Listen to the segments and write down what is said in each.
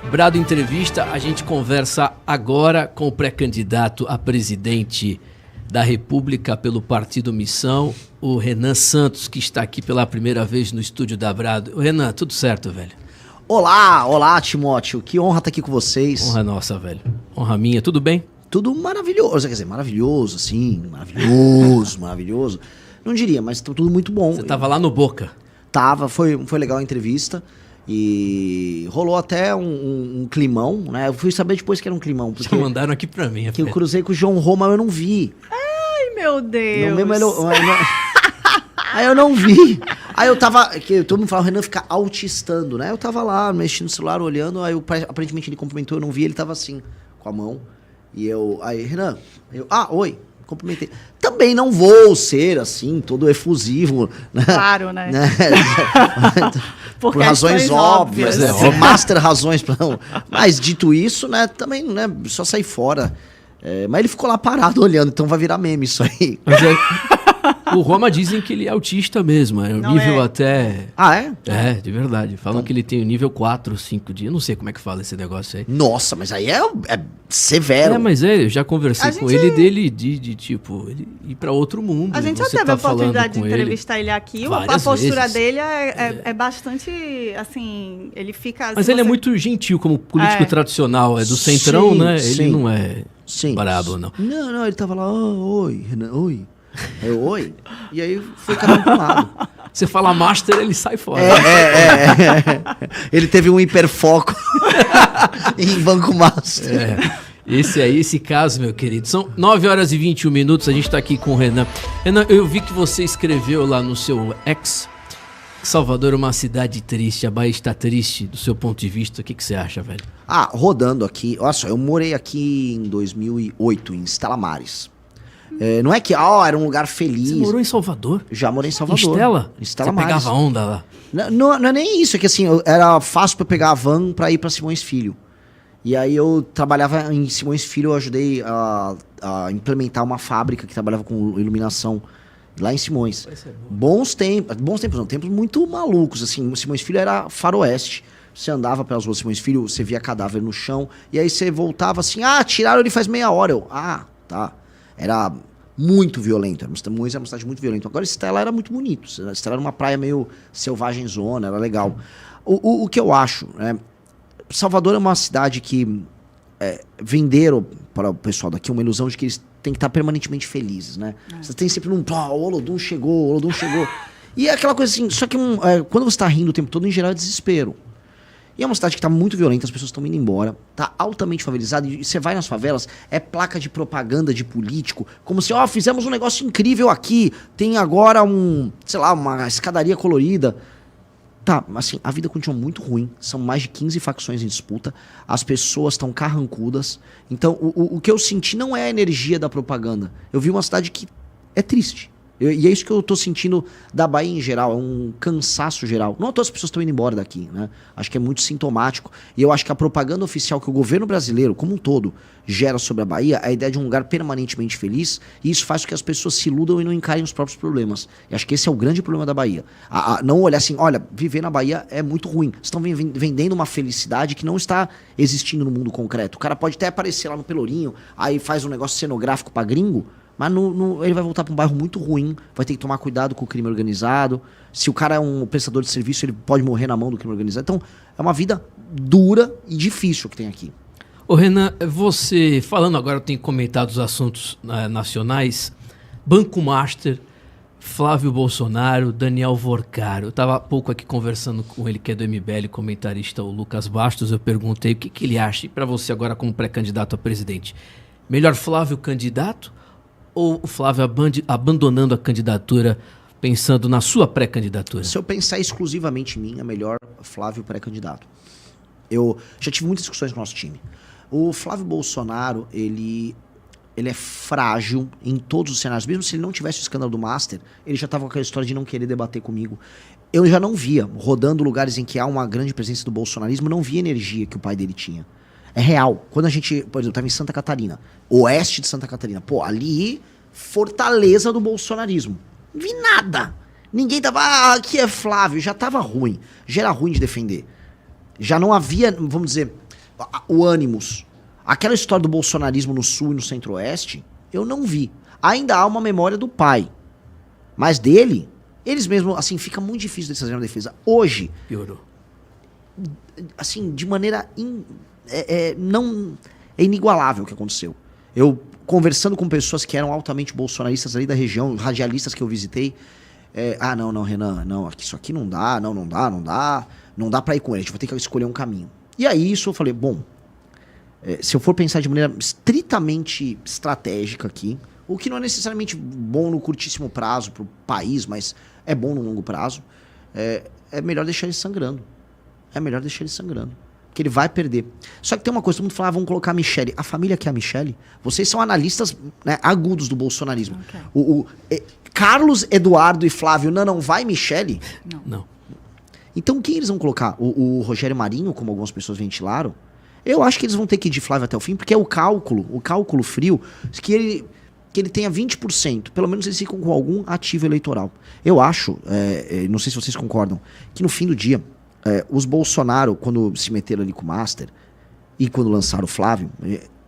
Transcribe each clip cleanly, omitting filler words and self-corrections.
Brado Entrevista, a gente conversa agora com o pré-candidato a presidente da República pelo Partido Missão, o Renan Santos, que está aqui pela primeira vez no estúdio da Brado. Renan, tudo certo, velho? Olá, Timóteo. Que honra estar aqui com vocês. Honra nossa, velho. Honra minha. Tudo bem? Tudo maravilhoso, quer dizer, maravilhoso, sim, maravilhoso. Não diria, mas tudo muito bom. Você tava lá no Boca. Tava, foi legal a entrevista e rolou até um climão, né? Eu fui saber depois que era um climão. Porque já mandaram aqui pra mim. Que eu cruzei com o João Roma, eu não vi. Ai, meu Deus. Aí eu não vi. Aí eu tava, todo mundo fala, o Renan fica autistando, né? Eu tava lá, mexendo no celular, olhando, aí aparentemente ele cumprimentou, eu não vi, ele tava assim, com a mão. Aí, Renan, oi, cumprimentei. Também não vou ser, assim, todo efusivo. Né? Claro, né? Por razões óbvias, né? Master razões. Mas dito isso, né, também, né, só sair fora. Mas ele ficou lá parado olhando, então vai virar meme isso aí. O Roma dizem que ele é autista mesmo, é um nível até... Ah, é? É, de verdade. Falam que ele tem o nível 4, 5 dias. Eu não sei como é que fala esse negócio aí. Nossa, mas aí é severo. Mas eu já conversei com ele dele de tipo, ele ir pra outro mundo. A gente já teve a oportunidade de entrevistar ele aqui. A postura dele é bastante, assim, ele fica... Mas ele é muito gentil, como político tradicional, é do centrão, né? Ele não é brabo, não. Não, ele tava lá, oi, Renan, oi. Oi? E aí foi cada um pro lado. Você fala master, ele sai fora. Ele teve um hiperfoco em banco master. Esse caso, meu querido. São 9 horas e 21 minutos, a gente tá aqui com o Renan. Renan, eu vi que você escreveu lá no seu ex que Salvador é uma cidade triste, a Bahia está triste do seu ponto de vista. O que você acha, velho? Rodando aqui, olha só, eu morei aqui em 2008, em Stella Maris. Não é que era um lugar feliz. Você morou em Salvador? Já morei em Salvador. Em Stella Maris. Você pegava onda lá? Não é nem isso, é que assim, era fácil pra eu pegar a van pra ir pra Simões Filho. E aí eu trabalhava em Simões Filho, eu ajudei a implementar uma fábrica que trabalhava com iluminação lá em Simões. Bons tempos não, tempos muito malucos, assim, Simões Filho era faroeste. Você andava pelas ruas Simões Filho, você via cadáver no chão, e aí você voltava assim, tiraram ele faz meia hora. Tá. Era muito violento, Simões era uma cidade muito violenta. Agora Stella era muito bonito, Stella era uma praia meio selvagem zona, era legal. O que eu acho, né, Salvador é uma cidade que venderam para o pessoal daqui uma ilusão de que eles têm que estar permanentemente felizes, né? Você tem sempre o Olodum chegou. E é aquela coisa assim, só que quando você está rindo o tempo todo, em geral é desespero. E é uma cidade que está muito violenta, as pessoas estão indo embora, está altamente favelizada, e você vai nas favelas, é placa de propaganda de político, como se, fizemos um negócio incrível aqui, tem agora uma escadaria colorida. Tá, assim, a vida continua muito ruim, são mais de 15 facções em disputa, as pessoas estão carrancudas, então o que eu senti não é a energia da propaganda, eu vi uma cidade que é triste. E é isso que eu tô sentindo da Bahia em geral, é um cansaço geral. Não todas as pessoas estão indo embora daqui, né? Acho que é muito sintomático. E eu acho que a propaganda oficial que o governo brasileiro, como um todo, gera sobre a Bahia, é a ideia de um lugar permanentemente feliz, e isso faz com que as pessoas se iludam e não encarem os próprios problemas. E acho que esse é o grande problema da Bahia. Não olhar assim, olha, viver na Bahia é muito ruim. Vocês estão vendendo uma felicidade que não está existindo no mundo concreto. O cara pode até aparecer lá no Pelourinho, aí faz um negócio cenográfico pra gringo, mas ele vai voltar para um bairro muito ruim, vai ter que tomar cuidado com o crime organizado. Se o cara é um prestador de serviço, ele pode morrer na mão do crime organizado. Então, é uma vida dura e difícil que tem aqui. Ô Renan, você, falando agora, eu tenho comentado os assuntos nacionais, Banco Master, Flávio Bolsonaro, Daniel Vorcaro. Eu estava há pouco aqui conversando com ele, que é do MBL, comentarista, o Lucas Bastos. Eu perguntei o que ele acha, e para você agora como pré-candidato a presidente, melhor Flávio candidato ou o Flávio abandonando a candidatura, pensando na sua pré-candidatura? Se eu pensar exclusivamente em mim, é melhor Flávio pré-candidato. Eu já tive muitas discussões com o nosso time. O Flávio Bolsonaro, ele é frágil em todos os cenários. Mesmo se ele não tivesse o escândalo do Master, ele já estava com aquela história de não querer debater comigo. Eu já não via, rodando lugares em que há uma grande presença do bolsonarismo, não via a energia que o pai dele tinha. É real. Quando a gente, por exemplo, estava em Santa Catarina, oeste de Santa Catarina, ali, fortaleza do bolsonarismo. Não vi nada. Ninguém tava, aqui é Flávio, já tava ruim. Já era ruim de defender. Já não havia, vamos dizer, o ânimos. Aquela história do bolsonarismo no Sul e no Centro-Oeste, eu não vi. Ainda há uma memória do pai. Mas dele, eles mesmos, assim, fica muito difícil deles fazerem uma defesa. Hoje, piorou. Assim, de maneira não é inigualável o que aconteceu. Eu, conversando com pessoas que eram altamente bolsonaristas ali da região, radialistas que eu visitei, não, Renan, não, isso aqui não dá, não dá pra ir com ele, a gente vai ter que escolher um caminho. E aí isso eu falei, bom, se eu for pensar de maneira estritamente estratégica aqui, o que não é necessariamente bom no curtíssimo prazo pro país, mas é bom no longo prazo, é melhor deixar ele sangrando. Porque ele vai perder. Só que tem uma coisa, todo mundo fala, vamos colocar a Michelle. A família que é a Michelle, vocês são analistas, né, agudos do bolsonarismo. Okay. Carlos, Eduardo e Flávio, não vai Michelle? Não. Então quem eles vão colocar? O Rogério Marinho, como algumas pessoas ventilaram? Eu acho que eles vão ter que ir de Flávio até o fim, porque é o cálculo frio, que ele tenha 20%, pelo menos eles ficam com algum ativo eleitoral. Eu acho, não sei se vocês concordam, que no fim do dia, os Bolsonaro, quando se meteram ali com o Master, e quando lançaram o Flávio,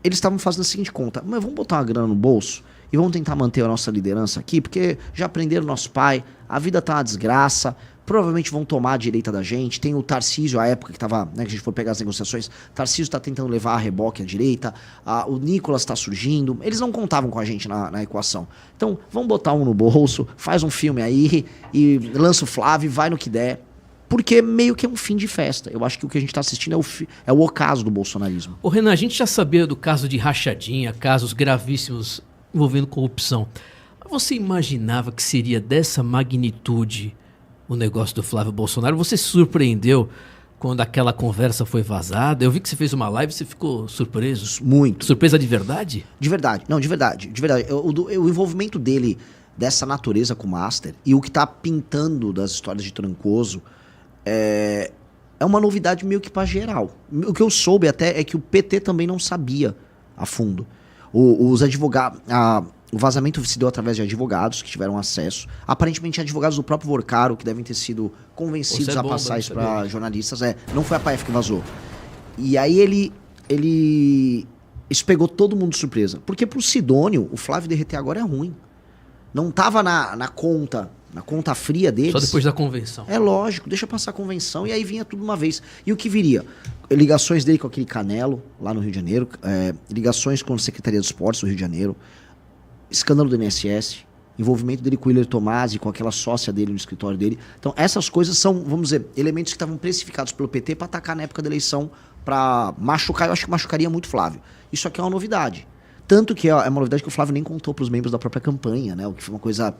eles estavam fazendo a seguinte conta, mas vamos botar uma grana no bolso e vamos tentar manter a nossa liderança aqui, porque já prenderam nosso pai, a vida tá uma desgraça, provavelmente vão tomar a direita da gente, tem o Tarcísio, a época que tava, né, que a gente for pegar as negociações, Tarcísio tá tentando levar a reboque à direita, o Nicolas tá surgindo, eles não contavam com a gente na equação. Então, vamos botar um no bolso, faz um filme aí, e lança o Flávio, vai no que der, porque meio que é um fim de festa. Eu acho que o que a gente está assistindo é o ocaso do bolsonarismo. Ô Renan, a gente já sabia do caso de rachadinha, casos gravíssimos envolvendo corrupção. Mas você imaginava que seria dessa magnitude o negócio do Flávio Bolsonaro? Você se surpreendeu quando aquela conversa foi vazada? Eu vi que você fez uma live e você ficou surpreso. Muito. Surpresa de verdade? De verdade. Não, de verdade. O envolvimento dele dessa natureza com o Master e o que está pintando das histórias de Trancoso é uma novidade meio que para geral. O que eu soube até é que o PT também não sabia a fundo. Os advogados... O vazamento se deu através de advogados que tiveram acesso. Aparentemente, advogados do próprio Vorcaro, que devem ter sido convencidos a passar isso para jornalistas. Não foi a PF que vazou. E aí isso pegou todo mundo de surpresa. Porque pro Sidônio, o Flávio derreter agora é ruim. Não tava na conta fria deles. Só depois da convenção. É lógico, deixa passar a convenção e aí vinha tudo uma vez. E o que viria? Ligações dele com aquele Canelo, lá no Rio de Janeiro, ligações com a Secretaria de Esportes do Rio de Janeiro, escândalo do INSS, envolvimento dele com o Willer Tomasi, com aquela sócia dele no escritório dele. Então essas coisas são, vamos dizer, elementos que estavam precificados pelo PT para atacar na época da eleição, para machucar. Eu acho que machucaria muito o Flávio. Isso aqui é uma novidade. Tanto que é uma novidade que o Flávio nem contou para os membros da própria campanha, né? O que foi uma coisa,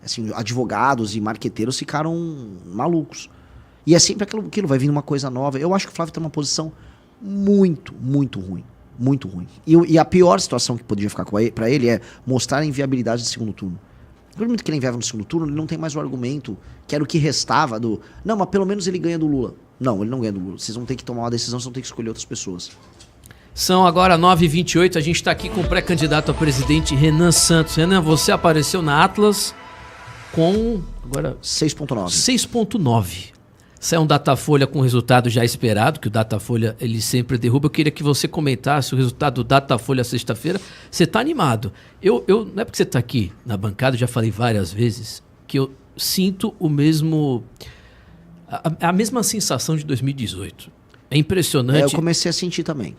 assim, advogados e marqueteiros ficaram malucos. E é sempre aquilo, vai vindo uma coisa nova. Eu acho que o Flávio tem uma posição muito, muito ruim. Muito ruim. E a pior situação que poderia ficar para ele é mostrar a inviabilidade do segundo turno. No momento que ele é inviável no segundo turno, ele não tem mais o argumento, que era o que restava do... Não, mas pelo menos ele ganha do Lula. Não, ele não ganha do Lula. Vocês vão ter que tomar uma decisão, vocês vão ter que escolher outras pessoas. São agora 9h28, a gente está aqui com o pré-candidato a presidente Renan Santos. Renan, você apareceu na Atlas com... agora 6.9. 6.9. Saiu um Datafolha com resultado já esperado, que o Datafolha ele sempre derruba. Eu queria que você comentasse o resultado do Datafolha sexta-feira. Você está animado. Eu não é porque você está aqui na bancada, eu já falei várias vezes, que eu sinto a mesma sensação de 2018. É impressionante. Eu comecei a sentir também.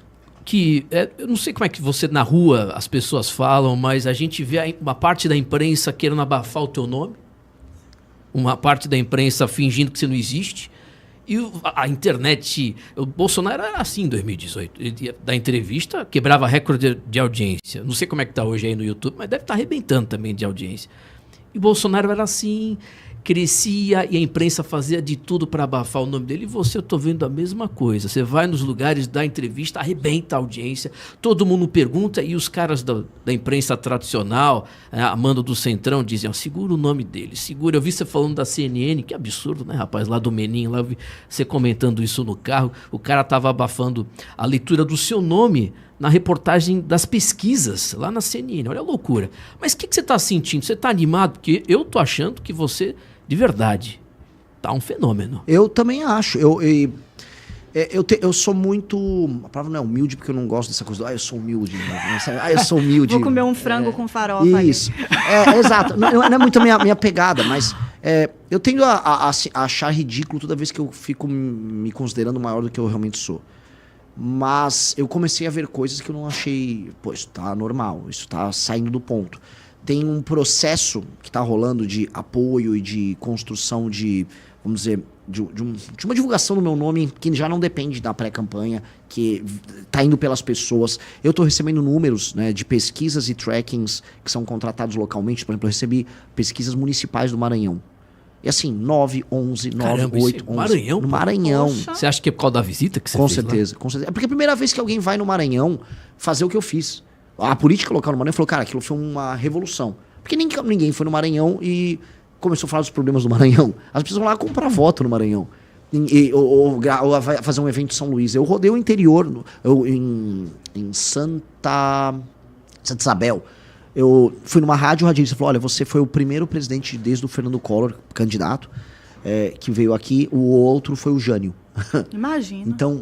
Eu não sei como é que você na rua as pessoas falam, mas a gente vê uma parte da imprensa querendo abafar o teu nome, uma parte da imprensa fingindo que você não existe, e a internet... O Bolsonaro era assim em 2018. Ele ia dar entrevista, quebrava recorde de audiência. Não sei como é que está hoje aí no YouTube, mas deve estar arrebentando também de audiência. E o Bolsonaro era assim, crescia e a imprensa fazia de tudo para abafar o nome dele. E você, eu tô vendo a mesma coisa. Você vai nos lugares, dá entrevista, arrebenta a audiência, todo mundo pergunta e os caras da imprensa tradicional, a mando do Centrão, dizem, segura o nome dele, segura. Eu vi você falando da CNN, que absurdo, né, rapaz, lá do Menin, lá eu vi você comentando isso no carro, o cara tava abafando a leitura do seu nome na reportagem das pesquisas, lá na CNN, olha a loucura. Mas o que você tá sentindo? Você tá animado? Porque eu tô achando que você... de verdade, tá um fenômeno. Eu também acho. Eu sou muito... A palavra não é humilde, porque eu não gosto dessa coisa do... eu sou humilde. Eu sou humilde. Vou comer um frango com farofa. Isso. Exato. Não é muito a minha pegada, mas eu tendo a achar ridículo toda vez que eu fico me considerando maior do que eu realmente sou. Mas eu comecei a ver coisas que eu não achei... Pô, isso tá normal, isso tá saindo do ponto. Tem um processo que tá rolando de apoio e de construção de, vamos dizer, de uma divulgação do meu nome que já não depende da pré-campanha, que tá indo pelas pessoas. Eu tô recebendo números, né, de pesquisas e trackings que são contratados localmente. Por exemplo, eu recebi pesquisas municipais do Maranhão. E assim, 9, 11, 9, 8, 11. Maranhão? No Maranhão. Poxa. Você acha que é por causa da visita que você com fez certeza, lá? com certeza. É porque a primeira vez que alguém vai no Maranhão fazer o que eu fiz. A política local no Maranhão falou, cara, aquilo foi uma revolução. Porque ninguém foi no Maranhão e começou a falar dos problemas do Maranhão. As pessoas vão lá comprar voto no Maranhão. Ou fazer um evento em São Luís. Eu rodei o interior, em Santa Isabel. Eu fui numa rádio, o radialista falou, olha, você foi o primeiro presidente desde o Fernando Collor, candidato, que veio aqui, o outro foi o Jânio. Imagina. Então,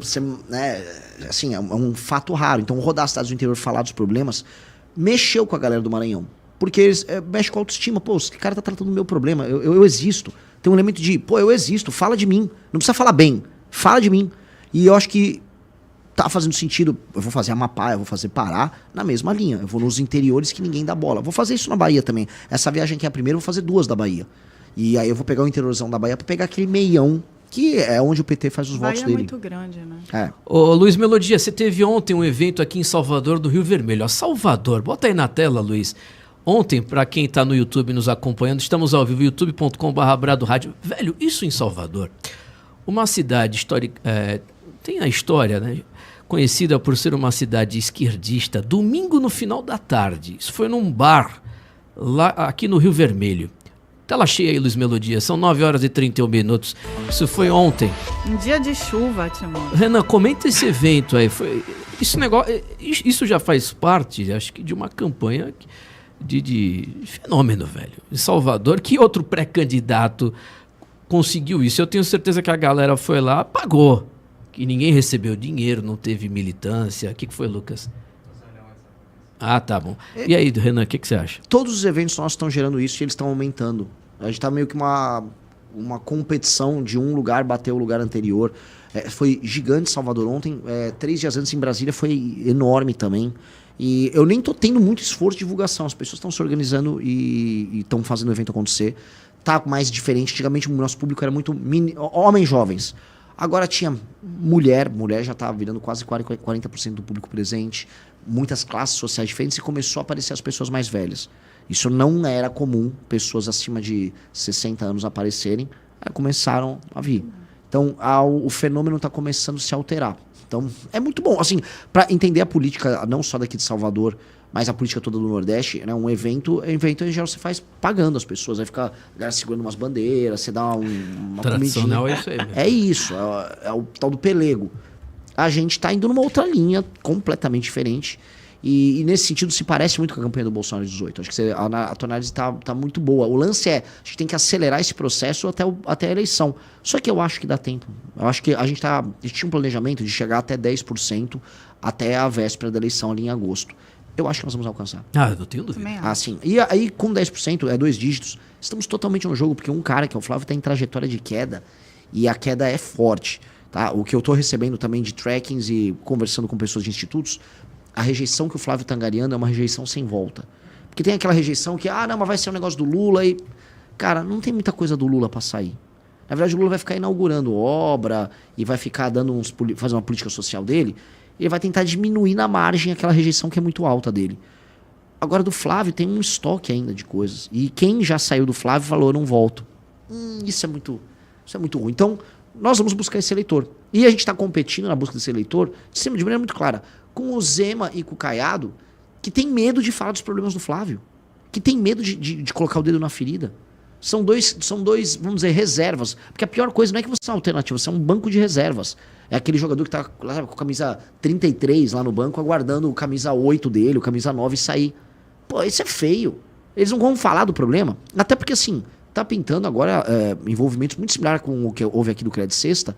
assim, é um fato raro. Então, rodar as cidades do interior, falar dos problemas, mexeu com a galera do Maranhão. Porque eles mexem com a autoestima. Pô, esse cara tá tratando do meu problema, eu existo. Tem um elemento de, pô, eu existo, fala de mim. Não precisa falar bem, fala de mim. E eu acho que tá fazendo sentido, eu vou fazer Amapá, eu vou fazer Pará, na mesma linha. Eu vou nos interiores que ninguém dá bola. Vou fazer isso na Bahia também. Essa viagem aqui é a primeira, eu vou fazer 2 da Bahia. E aí eu vou pegar o interiorzão da Bahia pra pegar aquele meião, que é onde o PT faz os votos dele. É muito grande, né? Ô, Luiz Melodia, você teve ontem um evento aqui em Salvador do Rio Vermelho. Ó, Salvador, bota aí na tela, Luiz. Ontem, para quem está no YouTube nos acompanhando, estamos ao vivo, youtube.com/Brado Rádio. Velho, isso em Salvador, uma cidade histórica, tem a história, né? Conhecida por ser uma cidade esquerdista. Domingo no final da tarde, isso foi num bar lá aqui no Rio Vermelho. Tela cheia aí, Luiz Melodia, são 9h31. Isso foi ontem. Um dia de chuva, Timão. Renan, comenta esse evento aí. Isso já faz parte, acho que, de uma campanha de fenômeno, velho. Em Salvador, que outro pré-candidato conseguiu isso? Eu tenho certeza que a galera foi lá, pagou. Que ninguém recebeu dinheiro, não teve militância. O que foi, Lucas? Ah, tá bom. E aí, Renan, o que você acha? Todos os eventos nossos estão gerando isso e eles estão aumentando. A gente tá meio que uma competição de um lugar bater o lugar anterior. Foi gigante Salvador ontem. 3 dias antes em Brasília foi enorme também. E eu nem tô tendo muito esforço de divulgação. As pessoas estão se organizando e estão fazendo o evento acontecer. Tá mais diferente. Antigamente o nosso público era muito homens jovens. Agora tinha mulher já estava virando quase 40% do público presente. Muitas classes sociais diferentes e começou a aparecer as pessoas mais velhas. Isso não era comum, pessoas acima de 60 anos aparecerem. Aí começaram a vir. Então o fenômeno está começando a se alterar. Então é muito bom, assim, para entender a política, não só daqui de Salvador, mas a política toda do Nordeste, né? Um evento em geral você faz pagando as pessoas, vai ficar segurando umas bandeiras, você dá uma tradicional comidinha. É isso aí mesmo. É isso, é o tal do pelego. A gente está indo numa outra linha, completamente diferente. E nesse sentido se parece muito com a campanha do Bolsonaro de 18. Acho que a tua análise tá muito boa. O lance a gente tem que acelerar esse processo até a eleição. Só que eu acho que dá tempo. Eu acho que a gente tinha um planejamento de chegar até 10% até a véspera da eleição ali em agosto. Eu acho que nós vamos alcançar. Ah, eu não tenho dúvida. Sim. E aí, com 10%, 2 dígitos, estamos totalmente no jogo, porque um cara, que é o Flávio, está em trajetória de queda, e a queda é forte. Tá? O que eu estou recebendo também de trackings e conversando com pessoas de institutos, a rejeição que o Flávio está angariando é uma rejeição sem volta. Porque tem aquela rejeição que, não, mas vai ser um negócio do Lula e... Cara, não tem muita coisa do Lula para sair. Na verdade, o Lula vai ficar inaugurando obra e vai ficar fazer uma política social dele. Ele vai tentar diminuir na margem aquela rejeição que é muito alta dele. Agora, do Flávio tem um estoque ainda de coisas. E quem já saiu do Flávio falou, eu não volto. Isso é muito ruim. Então, nós vamos buscar esse eleitor. E a gente está competindo na busca desse eleitor de maneira muito clara. Com o Zema e com o Caiado, que tem medo de falar dos problemas do Flávio. Que tem medo de colocar o dedo na ferida. São dois, vamos dizer, reservas. Porque a pior coisa não é que você é uma alternativa, você é um banco de reservas. É aquele jogador que tá lá com a camisa 33 lá no banco, aguardando o camisa 8 dele, o camisa 9 sair. Pô, isso é feio. Eles não vão falar do problema. Até porque, assim, tá pintando agora envolvimentos muito similares com o que houve aqui do Crédito Sexta,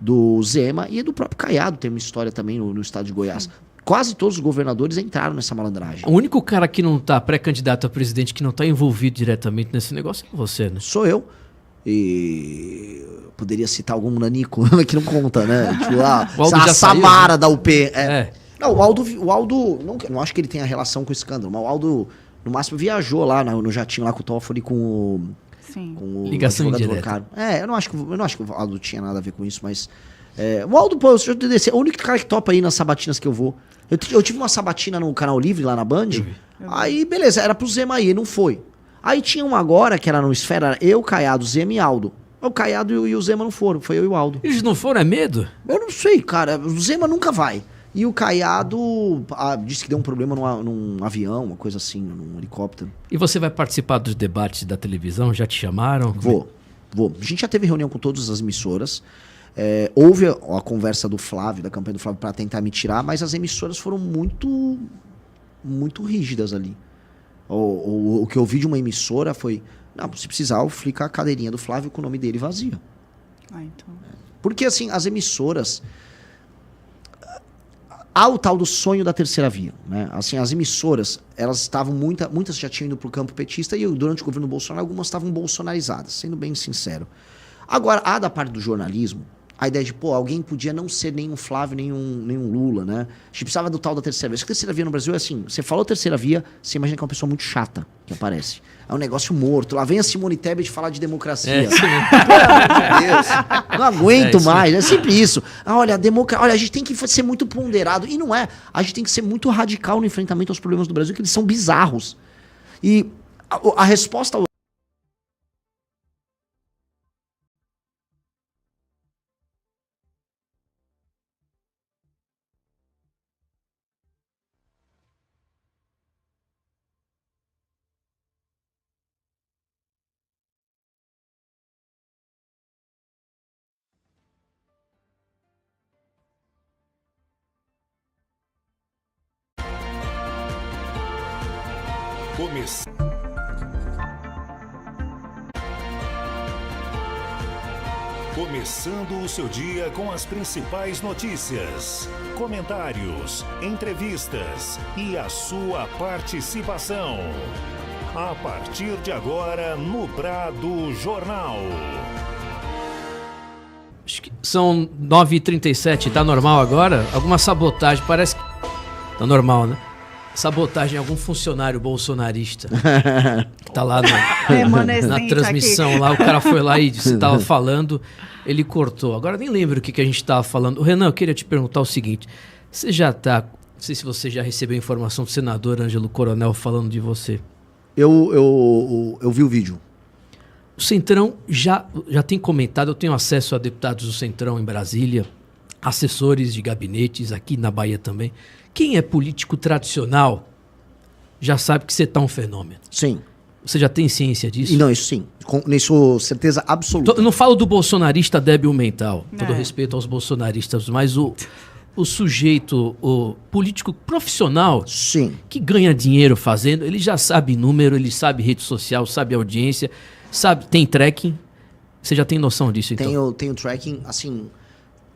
do Zema e do próprio Caiado, tem uma história também no estado de Goiás. Quase todos os governadores entraram nessa malandragem. O único cara que não tá pré-candidato a presidente, que não tá envolvido diretamente nesse negócio é você, né? Sou eu. E poderia citar algum nanico que não conta, né? Tipo, a Samara saiu, né? Da UP. Não, o Aldo não acho que ele tenha relação com o escândalo, mas o Aldo, no máximo, viajou lá no jatinho lá com o Toffoli com o ligação indireta. Eu não acho que o Aldo tinha nada a ver com isso, mas... o Aldo, pô, é o único cara que topa aí nas sabatinas que eu vou. Eu tive uma sabatina no Canal Livre, lá na Band. Aí, beleza, era pro Zema aí, não foi. Aí tinha uma agora, que era no Esfera, eu, Caiado, Zema e Aldo. O Caiado e o Zema não foram, foi eu e o Aldo. Eles não foram, é medo? Eu não sei, cara, o Zema nunca vai. E o Caiado disse que deu um problema num avião, uma coisa assim, num helicóptero. E você vai participar dos debates da televisão? Já te chamaram? Vou. A gente já teve reunião com todas as emissoras. Houve a conversa do Flávio, da campanha do Flávio, para tentar me tirar, mas as emissoras foram muito, muito rígidas ali. O que eu vi de uma emissora foi, não, se precisar, fica a cadeirinha do Flávio com o nome dele vazia. Então. Porque, assim, as emissoras... Há o tal do sonho da terceira via, né? Assim, as emissoras, elas estavam muitas já tinham ido pro campo petista e durante o governo Bolsonaro, algumas estavam bolsonarizadas, sendo bem sincero. Agora, há da parte do jornalismo, a ideia de, alguém podia não ser nem um Flávio, nem um Lula, né? A gente precisava do tal da terceira via. A terceira via no Brasil é assim, você falou terceira via, você imagina que é uma pessoa muito chata que aparece. É um negócio morto. Lá vem a Simone Tebet falar de democracia. Pelo amor de Deus. Não aguento mais. É sempre isso. Olha, a gente tem que ser muito ponderado. E não é. A gente tem que ser muito radical no enfrentamento aos problemas do Brasil, que eles são bizarros. E a resposta... Começando o seu dia com as principais notícias, comentários, entrevistas e a sua participação. A partir de agora, no Brado Jornal. Acho que são 9h37, tá normal agora? Alguma sabotagem, parece que tá normal, né? Sabotagem em algum funcionário bolsonarista que tá lá na transmissão aqui. Lá, o cara foi lá e você tava falando, ele cortou. Agora nem lembro o que a gente tava falando. Renan, eu queria te perguntar o seguinte, você já tá, não sei se você já recebeu informação do senador Ângelo Coronel falando de você. Eu vi o vídeo. O Centrão já tem comentado, eu tenho acesso a deputados do Centrão em Brasília, assessores de gabinetes aqui na Bahia também. Quem é político tradicional já sabe que você tá um fenômeno. Sim. Você já tem ciência disso? Não, isso sim. Com certeza absoluta. Eu não falo do bolsonarista débil mental, todo respeito aos bolsonaristas, mas o sujeito, o político profissional, sim, que ganha dinheiro fazendo, ele já sabe número, ele sabe rede social, sabe audiência, sabe, tem tracking. Você já tem noção disso, então? Tenho tracking, assim...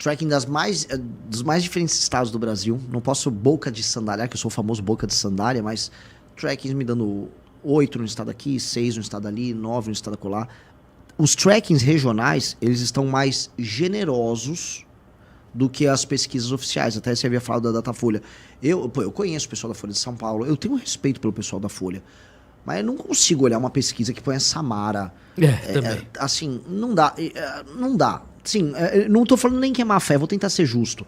Tracking dos mais diferentes estados do Brasil. Não posso boca de sandália, que eu sou o famoso boca de sandália, mas trackings me dando 8 no estado aqui, 6 no estado ali, 9 no estado acolá. Os trackings regionais, eles estão mais generosos do que as pesquisas oficiais. Até você havia falado da Datafolha. Eu conheço o pessoal da Folha de São Paulo, eu tenho respeito pelo pessoal da Folha, mas eu não consigo olhar uma pesquisa que põe a Samara. Também. Assim, não dá. Não dá. Sim, não tô falando nem que é má fé, vou tentar ser justo.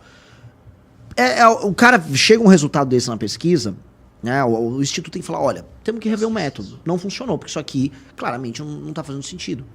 O cara chega um resultado desse na pesquisa, né? O Instituto tem que falar, olha, temos que rever o método. Não funcionou, porque isso aqui claramente não tá fazendo sentido.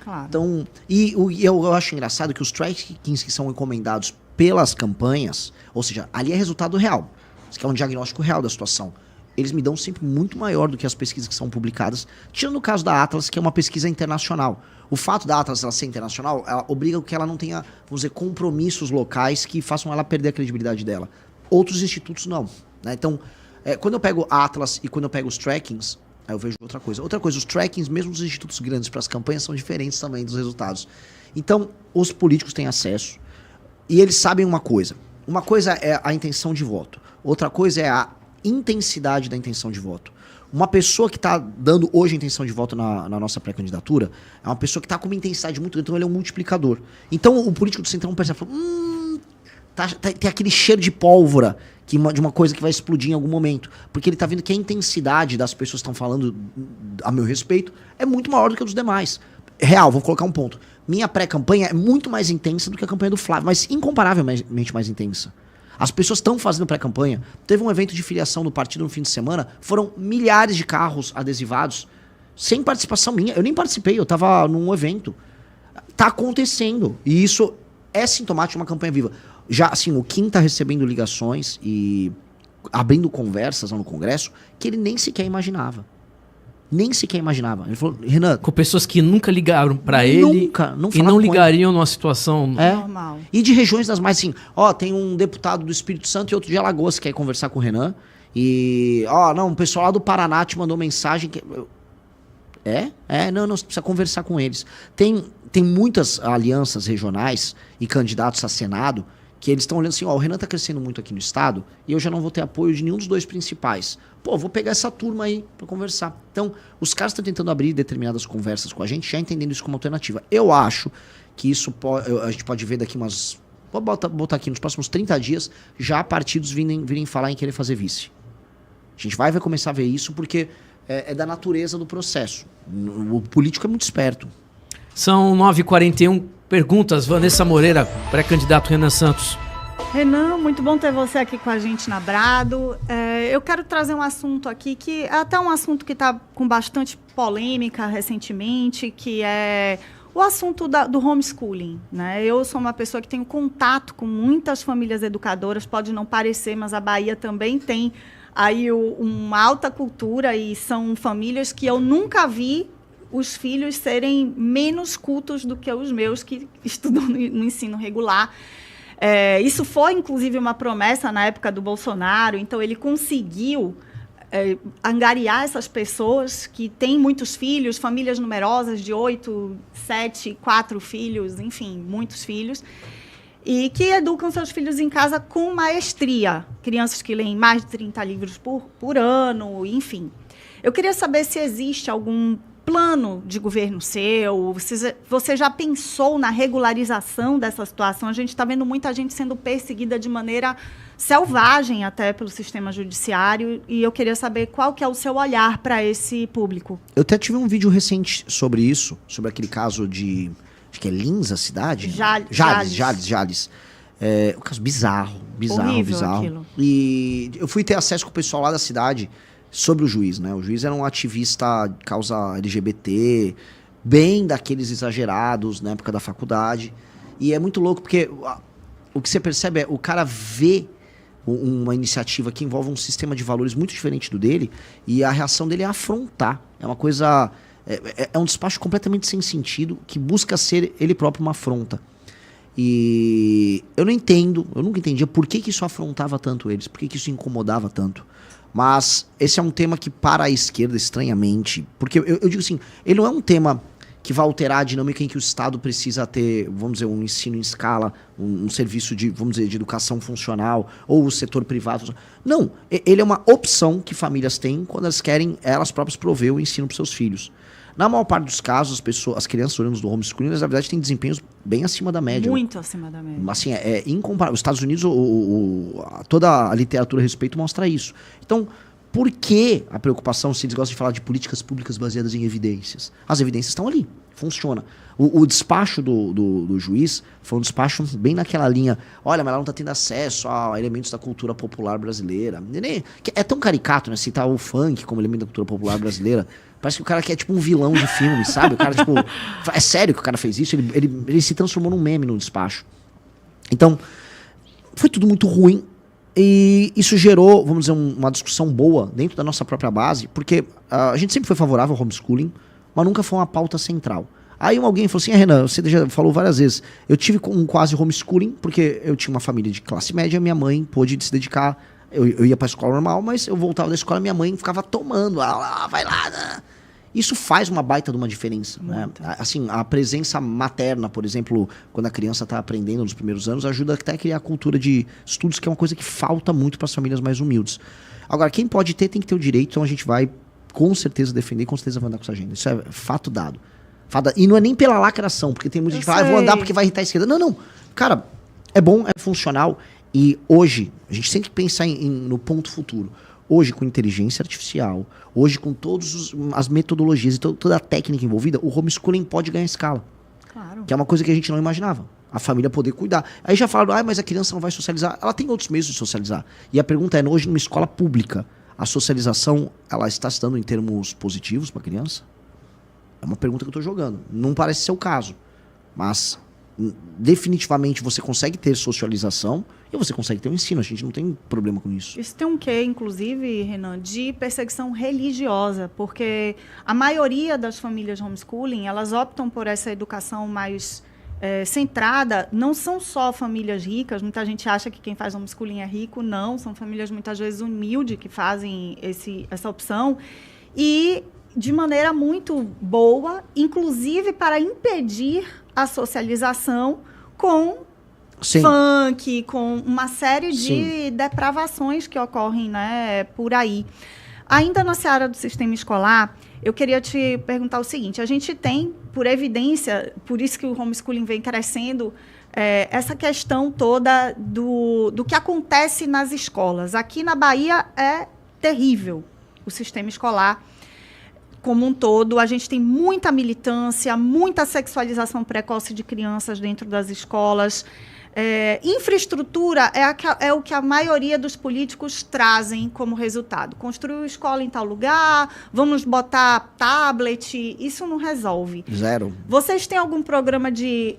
Claro. Então, eu acho engraçado que os trackings que são encomendados pelas campanhas, ou seja, ali é resultado real. Isso aqui é um diagnóstico real da situação. Eles me dão sempre muito maior do que as pesquisas que são publicadas, tirando o caso da Atlas, que é uma pesquisa internacional. O fato da Atlas ela ser internacional, ela obriga que ela não tenha, vamos dizer, compromissos locais que façam ela perder a credibilidade dela. Outros institutos não, né? Então, quando eu pego a Atlas e quando eu pego os trackings, aí eu vejo outra coisa. Outra coisa, os trackings, mesmo dos institutos grandes para as campanhas, são diferentes também dos resultados. Então, os políticos têm acesso. E eles sabem uma coisa. Uma coisa é a intenção de voto. Outra coisa é a intensidade da intenção de voto. Uma pessoa que está dando hoje a intenção de voto na nossa pré-candidatura é uma pessoa que está com uma intensidade muito grande, então ele é um multiplicador. Então o político do Centrão percebe, tem aquele cheiro de pólvora de uma coisa que vai explodir em algum momento. Porque ele está vendo que a intensidade das pessoas que estão falando a meu respeito é muito maior do que a dos demais. Real, vou colocar um ponto. Minha pré-campanha é muito mais intensa do que a campanha do Flávio, mas incomparavelmente mais intensa. As pessoas estão fazendo pré-campanha. Teve um evento de filiação do partido no fim de semana, foram milhares de carros adesivados, sem participação minha. Eu nem participei, eu estava num evento. Tá acontecendo. E isso é sintomático de uma campanha viva. Já, assim, o Kim tá recebendo ligações e abrindo conversas lá no Congresso que ele nem sequer imaginava. Nem sequer imaginava. Ele falou, Renan... Com pessoas que nunca ligaram pra ele. Nunca. E não ligariam numa situação... Normal. E de regiões das mais, assim... Tem um deputado do Espírito Santo e outro de Alagoas que quer conversar com o Renan. E... o pessoal lá do Paraná te mandou mensagem que... Não, você precisa conversar com eles. Tem muitas alianças regionais e candidatos a Senado que eles estão olhando assim, o Renan tá crescendo muito aqui no estado e eu já não vou ter apoio de nenhum dos dois principais. Vou pegar essa turma aí pra conversar. Então, os caras estão tentando abrir determinadas conversas com a gente, já entendendo isso como alternativa. Eu acho que isso a gente pode ver daqui umas... Vou botar aqui, nos próximos 30 dias, já partidos virem falar em querer fazer vice. A gente vai começar a ver isso porque é da natureza do processo. O político é muito esperto. São 9h41. Perguntas, Vanessa Moreira, pré-candidato Renan Santos. Renan, muito bom ter você aqui com a gente na Brado. Eu quero trazer um assunto aqui que é até um assunto que está com bastante polêmica recentemente, que é o assunto do homeschooling, né? Eu sou uma pessoa que tenho contato com muitas famílias educadoras, pode não parecer, mas a Bahia também tem aí uma alta cultura e são famílias que eu nunca vi os filhos serem menos cultos do que os meus que estudam no ensino regular. Isso foi, inclusive, uma promessa na época do Bolsonaro, então ele conseguiu angariar essas pessoas que têm muitos filhos, famílias numerosas de 8, 7, 4 filhos, enfim, muitos filhos, e que educam seus filhos em casa com maestria. Crianças que leem mais de 30 livros por ano, enfim. Eu queria saber se existe algum plano de governo seu, você já pensou na regularização dessa situação? A gente está vendo muita gente sendo perseguida de maneira selvagem até pelo sistema judiciário, e eu queria saber qual que é o seu olhar para esse público. Eu até tive um vídeo recente sobre isso, sobre aquele caso de... Acho que é Lins, a cidade? Jales. Um caso bizarro. Horrível aquilo. E eu fui ter acesso com o pessoal lá da cidade sobre o juiz, né? O juiz era um ativista de causa LGBT, bem daqueles exagerados na época da faculdade. E é muito louco, porque o que você percebe é o cara vê uma iniciativa que envolve um sistema de valores muito diferente do dele e a reação dele é afrontar. É uma coisa... É um despacho completamente sem sentido que busca ser ele próprio uma afronta. E eu nunca entendia por que isso afrontava tanto eles, por que isso incomodava tanto. Mas esse é um tema que para a esquerda, estranhamente, porque eu digo assim, ele não é um tema que vai alterar a dinâmica em que o Estado precisa ter, vamos dizer, um ensino em escala, um serviço de, vamos dizer, de educação funcional, ou o setor privado. Não, ele é uma opção que famílias têm quando elas querem elas próprias prover o ensino para seus filhos. Na maior parte dos casos, as crianças olhando do homeschooling, na verdade, têm desempenhos bem acima da média. Muito acima da média. Assim, é incomparável. Os Estados Unidos, toda a literatura a respeito mostra isso. Então, por que a preocupação, se eles gostam de falar de políticas públicas baseadas em evidências? As evidências estão ali, funciona. O despacho do juiz foi um despacho bem naquela linha, olha, mas ela não está tendo acesso a elementos da cultura popular brasileira. É tão caricato, né, citar o funk como elemento da cultura popular brasileira. Parece que o cara quer tipo um vilão de filme, sabe? O cara, tipo... É sério que o cara fez isso? Ele se transformou num meme no despacho. Então, foi tudo muito ruim. E isso gerou, vamos dizer, uma discussão boa dentro da nossa própria base, porque a gente sempre foi favorável ao homeschooling, mas nunca foi uma pauta central. Aí alguém falou assim, Renan, você já falou várias vezes, eu tive um quase homeschooling, porque eu tinha uma família de classe média, minha mãe pôde se dedicar, eu ia pra escola normal, mas eu voltava da escola, minha mãe ficava tomando, vai lá, né? Isso faz uma baita de uma diferença, né? Assim, a presença materna, por exemplo, quando a criança está aprendendo nos primeiros anos, ajuda até a criar a cultura de estudos, que é uma coisa que falta muito para as famílias mais humildes. Agora, quem pode ter, tem que ter o direito, então a gente vai com certeza defender, com certeza vai andar com essa agenda. Isso é fato dado. E não é nem pela lacração, porque tem muita gente que fala, vou andar porque vai irritar a esquerda. Não. Cara, é bom, é funcional. E hoje, a gente tem que pensar no ponto futuro. Hoje, com inteligência artificial, hoje com todas as metodologias e toda a técnica envolvida, o homeschooling pode ganhar escala. Claro. Que é uma coisa que a gente não imaginava. A família poder cuidar. Aí já falaram, mas a criança não vai socializar. Ela tem outros meios de socializar. E a pergunta é, hoje numa escola pública, a socialização, ela está se dando em termos positivos para a criança? É uma pergunta que eu estou jogando. Não parece ser o caso. Mas, definitivamente, você consegue ter socialização e você consegue ter um ensino. A gente não tem problema com isso. Isso tem um quê, inclusive, Renan, de perseguição religiosa, porque a maioria das famílias homeschooling, elas optam por essa educação mais centrada. Não são só famílias ricas, muita gente acha que quem faz homeschooling é rico, não, são famílias muitas vezes humildes que fazem essa opção, e de maneira muito boa, inclusive para impedir a socialização com funk, com uma série de depravações que ocorrem, né, por aí. Ainda na seara do sistema escolar, eu queria te perguntar o seguinte, a gente tem, por evidência, por isso que o homeschooling vem crescendo, essa questão toda do que acontece nas escolas. Aqui na Bahia é terrível o sistema escolar como um todo. A gente tem muita militância, muita sexualização precoce de crianças dentro das escolas. Infraestrutura é o que a maioria dos políticos trazem como resultado. Construir escola em tal lugar, vamos botar tablet, isso não resolve. Zero. Vocês têm algum programa de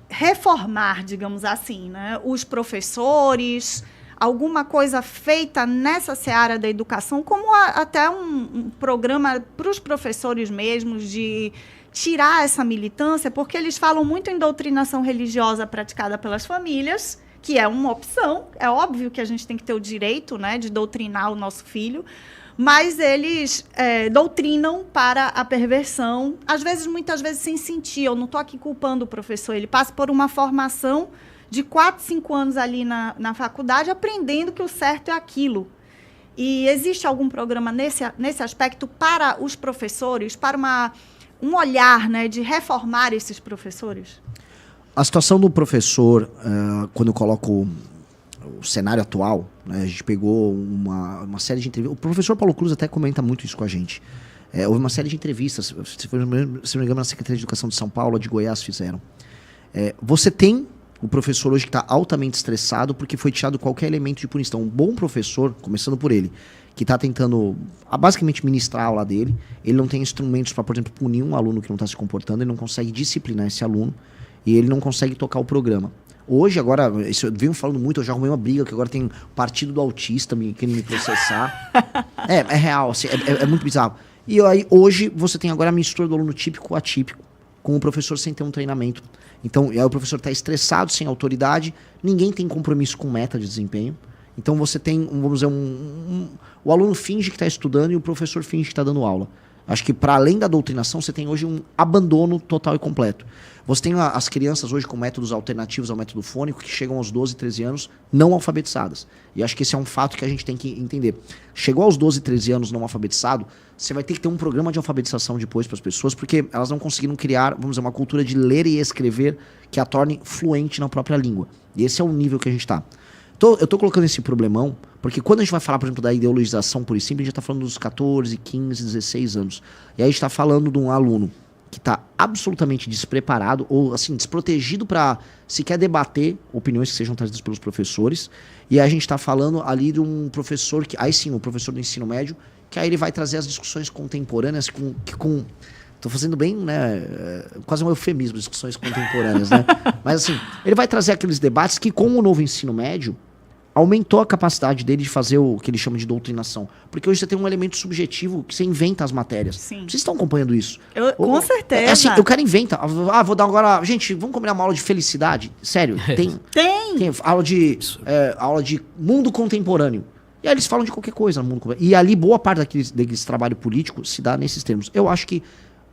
reformar, digamos assim, né, os professores, alguma coisa feita nessa seara da educação, como até um programa para os professores mesmos de tirar essa militância, porque eles falam muito em doutrinação religiosa praticada pelas famílias, que é uma opção. É óbvio que a gente tem que ter o direito, né, de doutrinar o nosso filho, mas eles doutrinam para a perversão, às vezes, muitas vezes sem sentir. Eu não estou aqui culpando o professor, ele passa por uma formação de 4, 5 anos ali na faculdade, aprendendo que o certo é aquilo. E existe algum programa nesse aspecto para os professores, para um olhar, né, de reformar esses professores? A situação do professor, quando eu coloco o cenário atual, né, a gente pegou uma série de entrevistas. O professor Paulo Cruz até comenta muito isso com a gente. Houve uma série de entrevistas, se não me engano, na Secretaria de Educação de São Paulo, a de Goiás, fizeram. Você tem o professor hoje que está altamente estressado porque foi tirado qualquer elemento de punição. Um bom professor, começando por ele, que está tentando basicamente ministrar a aula dele, ele não tem instrumentos para, por exemplo, punir um aluno que não está se comportando, ele não consegue disciplinar esse aluno e ele não consegue tocar o programa. Hoje, agora, isso eu venho falando muito, eu já arrumei uma briga, que agora tem o partido do autista querendo me processar. É real, assim, é muito bizarro. E aí, hoje, você tem agora a mistura do aluno típico atípico, com o professor sem ter um treinamento. Então, aí o professor está estressado, sem autoridade, ninguém tem compromisso com meta de desempenho. Então você tem, vamos dizer, o aluno finge que está estudando e o professor finge que está dando aula. Acho que para além da doutrinação, você tem hoje um abandono total e completo. Você tem as crianças hoje com métodos alternativos ao método fônico que chegam aos 12, 13 anos não alfabetizadas. E acho que esse é um fato que a gente tem que entender. Chegou aos 12, 13 anos não alfabetizado, você vai ter que ter um programa de alfabetização depois para as pessoas, porque elas não conseguiram criar, vamos dizer, uma cultura de ler e escrever que a torne fluente na própria língua. E esse é o nível que a gente está. Eu tô colocando esse problemão, porque quando a gente vai falar, por exemplo, da ideologização pura e simples, a gente está falando dos 14, 15, 16 anos. E aí a gente está falando de um aluno que está absolutamente despreparado, ou assim, desprotegido para sequer debater opiniões que sejam trazidas pelos professores. E aí a gente está falando ali de um professor, aí sim, o professor do ensino médio, que aí ele vai trazer as discussões contemporâneas com tô fazendo bem, né, quase um eufemismo, discussões contemporâneas, né? Mas assim, ele vai trazer aqueles debates que com o novo ensino médio, aumentou a capacidade dele de fazer o que ele chama de doutrinação. Porque hoje você tem um elemento subjetivo que você inventa as matérias. Sim. Vocês estão acompanhando isso? Com certeza. Assim, o cara inventa. Vou dar agora... Gente, vamos combinar uma aula de felicidade? Sério, tem Tem. aula de mundo contemporâneo. E aí eles falam de qualquer coisa no mundo. E ali boa parte daquele trabalho político se dá nesses termos. Eu acho que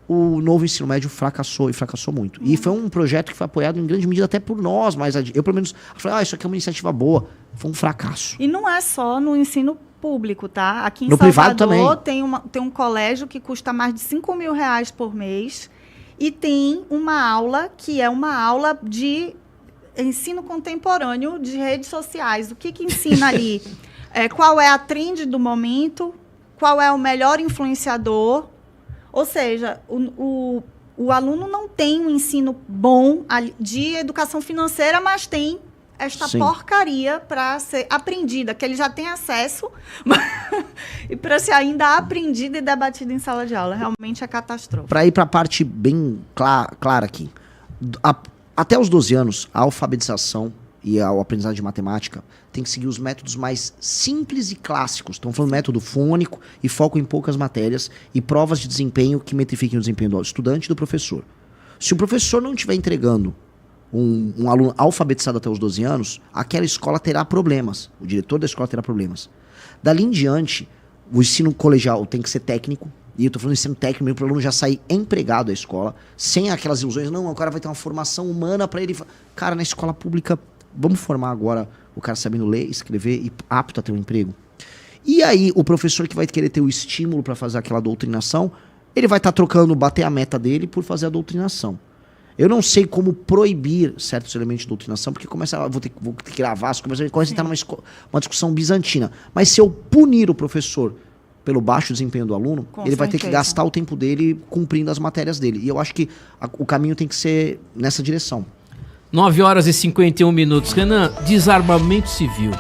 o novo ensino médio fracassou, e fracassou muito. E foi um projeto que foi apoiado em grande medida até por nós, mas eu pelo menos falei, isso aqui é uma iniciativa boa. Foi um fracasso. E não é só no ensino público, tá? Aqui em No privado Salvador também. tem um colégio que custa mais de R$5.000 por mês e tem uma aula que é uma aula de ensino contemporâneo de redes sociais. O que ensina ali? Qual é a trend do momento? Qual é o melhor influenciador? Ou seja, o aluno não tem um ensino bom de educação financeira, mas tem esta porcaria para ser aprendida, que ele já tem acesso, e para ser ainda aprendida e debatida em sala de aula. Realmente é catastrófico. Para ir para a parte bem clara aqui. Até os 12 anos, a alfabetização e o aprendizado de matemática tem que seguir os métodos mais simples e clássicos. Estamos falando método fônico e foco em poucas matérias e provas de desempenho que metrifiquem o desempenho do estudante e do professor. Se o professor não estiver entregando um aluno alfabetizado até os 12 anos, aquela escola terá problemas. O diretor da escola terá problemas. Dali em diante, o ensino colegial tem que ser técnico. E eu estou falando de ensino técnico para o aluno já sair empregado da escola, sem aquelas ilusões. Não, o cara vai ter uma formação humana para ele. Cara, na escola pública, vamos formar agora o cara sabendo ler, escrever e apto a ter um emprego. E aí, o professor que vai querer ter o estímulo para fazer aquela doutrinação, ele vai estar trocando, bater a meta dele por fazer a doutrinação. Eu não sei como proibir certos elementos de doutrinação, porque vou ter que gravar, começa a entrar numa discussão bizantina. Mas se eu punir o professor pelo baixo desempenho do aluno, ele vai ter que gastar o tempo dele cumprindo as matérias dele. E eu acho que o caminho tem que ser nessa direção. 9h51. Renan, desarmamento civil.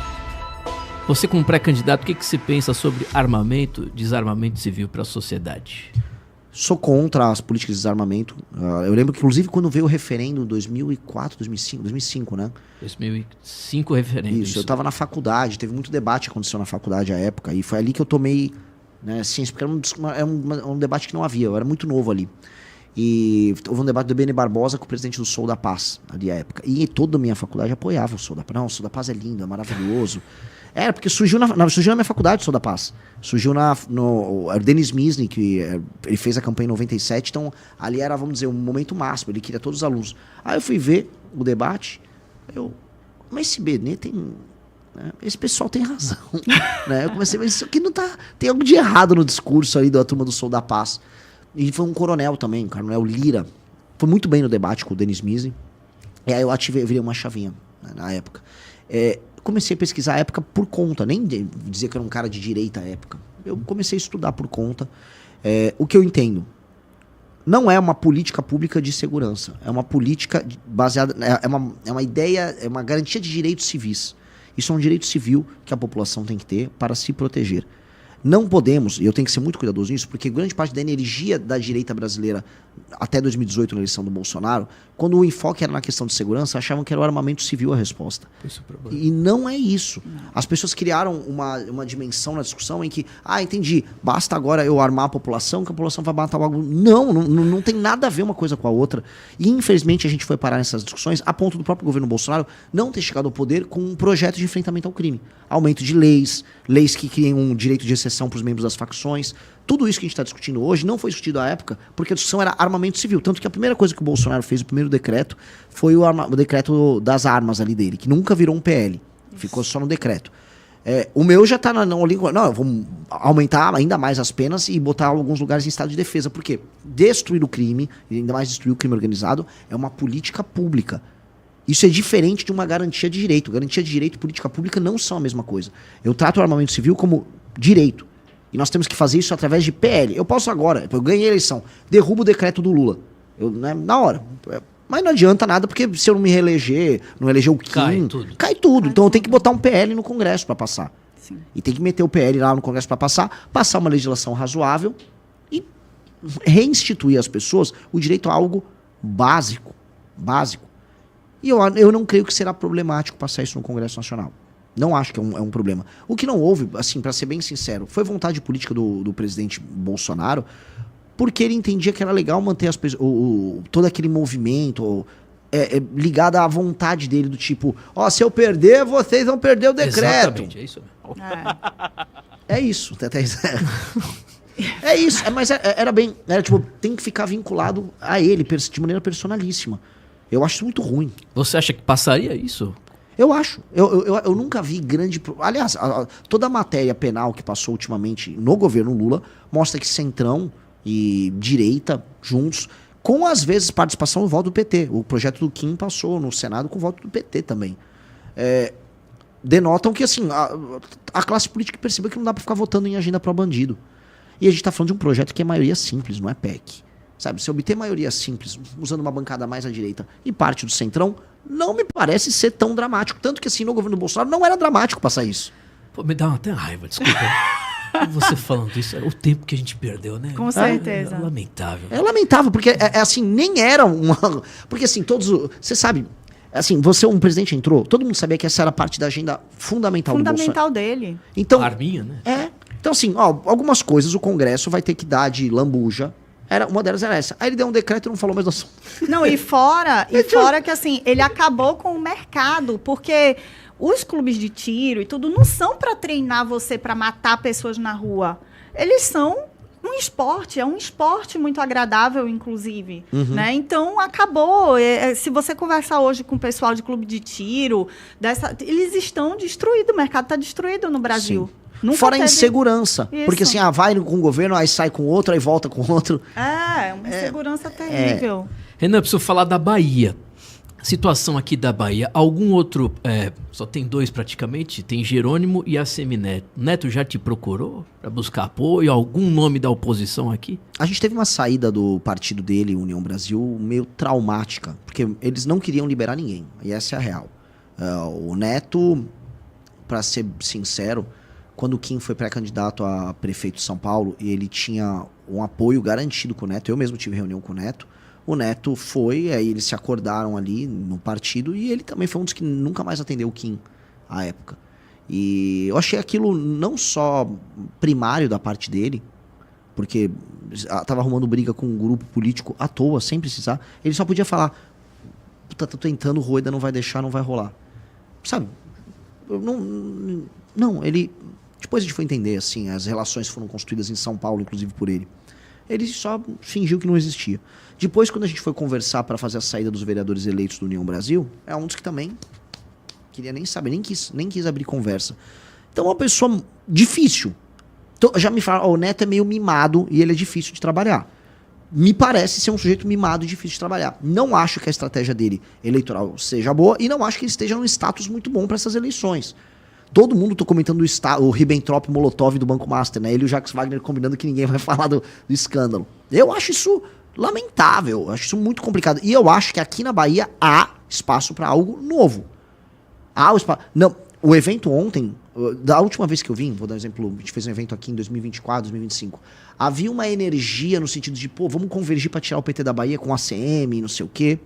Você como pré-candidato, o que você pensa sobre desarmamento civil para a sociedade? Sou contra as políticas de desarmamento. Eu lembro que, inclusive, quando veio o referendo em 2004, 2005, né? 2005 referendo. Isso, eu estava na faculdade, teve muito debate que aconteceu na faculdade à época, e foi ali que eu tomei, né, ciência, porque era um debate que não havia, eu era muito novo ali. E houve um debate do Bene Barbosa com o presidente do Sou da Paz, ali à época. E toda a minha faculdade apoiava o Sou da Paz. Não, o Sou da Paz é lindo, é maravilhoso. Era, porque surgiu na minha faculdade o Sou da Paz. Surgiu no Denis Misny, que ele fez a campanha em 97, então ali era, vamos dizer, um momento máximo, ele queria todos os alunos. Aí eu fui ver o debate, mas esse Benê tem... Né, esse pessoal tem razão. Né? Eu comecei a ver, isso aqui não tá... Tem algo de errado no discurso aí da turma do Sou da Paz. E foi um coronel também, o coronel Lira. Foi muito bem no debate com o Denis Misny. E aí eu virei uma chavinha, né, na época. Comecei a pesquisar a época por conta, nem dizer que eu era um cara de direita à época. Eu comecei a estudar por conta. O que eu entendo, não é uma política pública de segurança, é uma política baseada, é uma ideia, é uma garantia de direitos civis. Isso é um direito civil que a população tem que ter para se proteger. Não podemos, e eu tenho que ser muito cuidadoso nisso, porque grande parte da energia da direita brasileira até 2018, na eleição do Bolsonaro, quando o enfoque era na questão de segurança, achavam que era o armamento civil a resposta. E não é isso. As pessoas criaram uma dimensão na discussão em que, entendi, basta agora eu armar a população, que a população vai matar o bagulho. Não tem nada a ver uma coisa com a outra. E infelizmente a gente foi parar nessas discussões a ponto do próprio governo Bolsonaro não ter chegado ao poder com um projeto de enfrentamento ao crime. Aumento de leis que criam um direito de exceção para os membros das facções. Tudo isso que a gente está discutindo hoje não foi discutido à época, porque a discussão era armamento civil. Tanto que a primeira coisa que o Bolsonaro fez, o primeiro decreto, foi o decreto das armas ali dele, que nunca virou um PL. Ficou só no decreto. O meu já está na língua. Não, vamos aumentar ainda mais as penas e botar alguns lugares em estado de defesa. Por quê? Destruir o crime, e ainda mais destruir o crime organizado, é uma política pública. Isso é diferente de uma garantia de direito. Garantia de direito e política pública não são a mesma coisa. Eu trato o armamento civil como direito. E nós temos que fazer isso através de PL. Eu posso agora, eu ganhei a eleição, derrubo o decreto do Lula. Na hora. Mas não adianta nada, porque se eu não me reeleger, não eleger o Kim, cai tudo. Então eu tenho que botar um PL no Congresso para passar. Sim. E tem que meter o PL lá no Congresso para passar uma legislação razoável e reinstituir às pessoas o direito a algo básico. E eu não creio que será problemático passar isso no Congresso Nacional. Não acho que é um problema. O que não houve, assim, para ser bem sincero, foi vontade política do presidente Bolsonaro, porque ele entendia que era legal manter todo aquele movimento ligada à vontade dele, do tipo, se eu perder, vocês vão perder o decreto. Exatamente, é isso mesmo. É isso. É isso, mas era bem, era tipo, tem que ficar vinculado a ele, de maneira personalíssima. Eu acho isso muito ruim. Você acha que passaria isso? Eu acho. Eu nunca vi grande... Aliás, toda a matéria penal que passou ultimamente no governo Lula mostra que centrão e direita, juntos, com às vezes participação do voto do PT. O projeto do Kim passou no Senado com o voto do PT também. Denotam que, assim, a classe política percebeu que não dá pra ficar votando em agenda pró-bandido. E a gente tá falando de um projeto que é maioria simples, não é PEC. Sabe, se obter maioria simples, usando uma bancada mais à direita e parte do centrão, não me parece ser tão dramático. Tanto que, assim, no governo do Bolsonaro não era dramático passar isso. Pô, me dá até raiva, desculpa. Você falando isso, é o tempo que a gente perdeu, né? Com certeza. É lamentável. É lamentável, porque, assim, nem era uma... Porque, assim, você sabe... Assim, um presidente entrou, todo mundo sabia que essa era parte da agenda fundamental do Bolsonaro. Fundamental dele. Então, Arminha, né? Então, assim, algumas coisas o Congresso vai ter que dar de lambuja. Uma delas era essa. Aí ele deu um decreto e não falou mais do assunto. Não, e fora que, assim, ele acabou com o mercado, porque os clubes de tiro e tudo não são para treinar você para matar pessoas na rua. Eles são um esporte, é um esporte muito agradável, inclusive, né? Então, acabou. Se você conversar hoje com o pessoal de clube de tiro, eles estão destruídos, o mercado está destruído no Brasil. Fora a insegurança. Isso. Porque, assim, vai com o governo, aí sai com outro, aí volta com outro. Uma insegurança terrível. Renan, preciso falar da Bahia. Situação aqui da Bahia. Algum outro... só tem dois praticamente. Tem Jerônimo e Assemineto. Neto já te procurou para buscar apoio? Algum nome da oposição aqui? A gente teve uma saída do partido dele, União Brasil, meio traumática. Porque eles não queriam liberar ninguém. E essa é a real. O Neto, para ser sincero, quando o Kim foi pré-candidato a prefeito de São Paulo e ele tinha um apoio garantido com o Neto, eu mesmo tive reunião com o Neto, foi, aí eles se acordaram ali no partido e ele também foi um dos que nunca mais atendeu o Kim à época. E eu achei aquilo não só primário da parte dele, porque tava arrumando briga com um grupo político à toa, sem precisar, ele só podia falar, puta, tô tentando, o Rueda não vai deixar, não vai rolar. Sabe? Não, ele... Depois a gente foi entender, assim, as relações foram construídas em São Paulo, inclusive por ele. Ele só fingiu que não existia. Depois, quando a gente foi conversar para fazer a saída dos vereadores eleitos do União Brasil, é um dos que também queria nem saber, nem quis abrir conversa. Então, é uma pessoa difícil. Então, já me falaram, o Neto é meio mimado e ele é difícil de trabalhar. Me parece ser um sujeito mimado e difícil de trabalhar. Não acho que a estratégia dele eleitoral seja boa e não acho que ele esteja num status muito bom para essas eleições. Todo mundo tá comentando o Ribbentrop-Molotov do Banco Master, né? Ele e o Jacques Wagner combinando que ninguém vai falar do escândalo. Eu acho isso lamentável, eu acho isso muito complicado. E eu acho que aqui na Bahia há espaço para algo novo. Não, o evento ontem, da última vez que eu vim, vou dar um exemplo, a gente fez um evento aqui em 2024, 2025. Havia uma energia no sentido de, vamos convergir para tirar o PT da Bahia com a ACM, não sei o quê.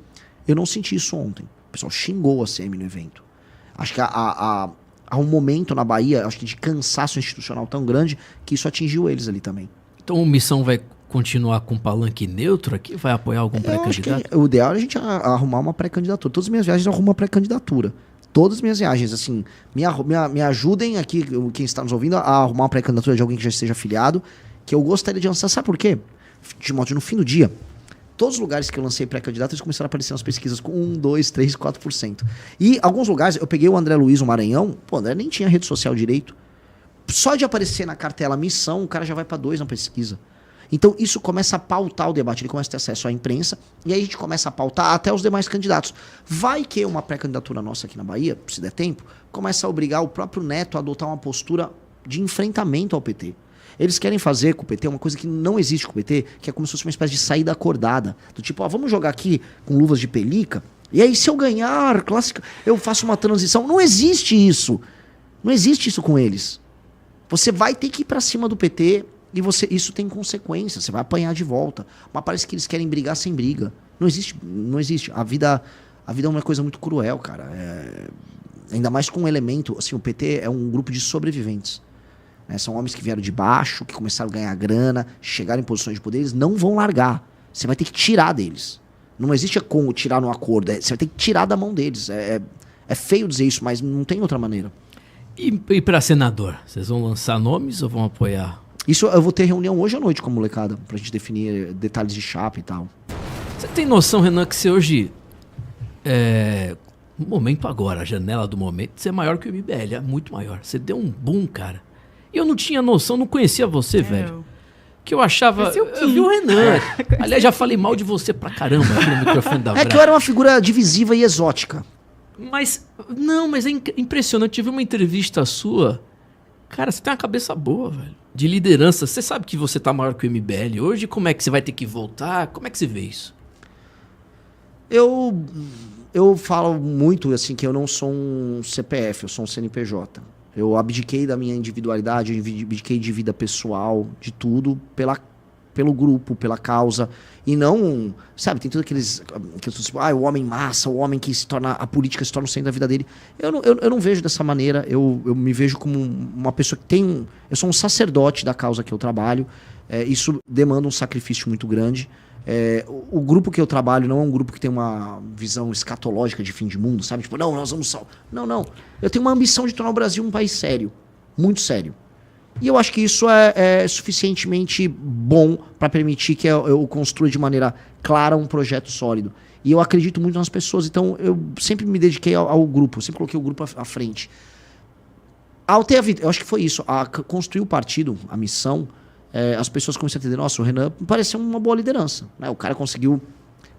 Eu não senti isso ontem. O pessoal xingou a ACM no evento. Acho que há um momento na Bahia, acho que de cansaço institucional tão grande, que isso atingiu eles ali também. Então a Missão vai continuar com palanque neutro aqui? Vai apoiar algum pré-candidato? O ideal é a gente arrumar uma pré-candidatura. Todas as minhas viagens eu arrumo uma pré-candidatura. Todas as minhas viagens, assim, me ajudem aqui, quem está nos ouvindo, a arrumar uma pré-candidatura de alguém que já esteja afiliado, que eu gostaria de lançar. Sabe por quê? De modo, no fim do dia, todos os lugares que eu lancei pré-candidato, eles começaram a aparecer nas pesquisas com 1, 2, 3, 4%. E alguns lugares, eu peguei o André Luiz, o Maranhão, o André nem tinha rede social direito. Só de aparecer na cartela missão, o cara já vai para 2 na pesquisa. Então isso começa a pautar o debate, ele começa a ter acesso à imprensa, e aí a gente começa a pautar até os demais candidatos. Vai que uma pré-candidatura nossa aqui na Bahia, se der tempo, começa a obrigar o próprio Neto a adotar uma postura de enfrentamento ao PT. Eles querem fazer com o PT uma coisa que não existe com o PT, que é como se fosse uma espécie de saída acordada. Do tipo, vamos jogar aqui com luvas de pelica, e aí se eu ganhar, clássica, eu faço uma transição. Não existe isso. Não existe isso com eles. Você vai ter que ir pra cima do PT, e isso tem consequências, você vai apanhar de volta. Mas parece que eles querem brigar sem briga. Não existe. A vida é uma coisa muito cruel, cara. Ainda mais com um elemento, assim, o PT é um grupo de sobreviventes. São homens que vieram de baixo, que começaram a ganhar grana, chegaram em posições de poder, eles não vão largar. Você vai ter que tirar deles. Não existe como tirar no acordo. Você vai ter que tirar da mão deles. É feio dizer isso, mas não tem outra maneira. E para senador? Vocês vão lançar nomes ou vão apoiar? Isso eu vou ter reunião hoje à noite com a molecada, pra gente definir detalhes de chapa e tal. Você tem noção, Renan, que você hoje... No momento agora, a janela do momento, você é maior que o MBL, é muito maior. Você deu um boom, cara. E eu não tinha noção, não conhecia você, velho. Que eu achava... Eu vi o Renan. Aliás, já falei mal de você pra caramba aqui no microfone da Brás. É que eu era uma figura divisiva e exótica. Mas é impressionante. Eu tive uma entrevista sua. Cara, você tem uma cabeça boa, velho. De liderança. Você sabe que você tá maior que o MBL hoje. Como é que você vai ter que voltar? Como é que você vê isso? Eu falo muito assim que eu não sou um CPF, eu sou um CNPJ. Eu abdiquei da minha individualidade, eu abdiquei de vida pessoal, de tudo, pelo grupo, pela causa. E não, sabe, tem tudo aqueles tipo, o homem massa, o homem que se torna, a política se torna o centro da vida dele. Eu não vejo dessa maneira, eu me vejo como uma pessoa que tem... Eu sou um sacerdote da causa que eu trabalho, isso demanda um sacrifício muito grande. O grupo que eu trabalho não é um grupo que tem uma visão escatológica de fim de mundo, sabe? Tipo, não, nós vamos salvar. Não. Eu tenho uma ambição de tornar o Brasil um país sério, muito sério. E eu acho que isso é suficientemente bom para permitir que eu construa de maneira clara um projeto sólido. E eu acredito muito nas pessoas, então eu sempre me dediquei ao grupo, sempre coloquei o grupo à frente. Eu acho que foi isso, construir o partido, a missão, as pessoas começaram a entender, nossa, o Renan pareceu uma boa liderança, né? O cara conseguiu...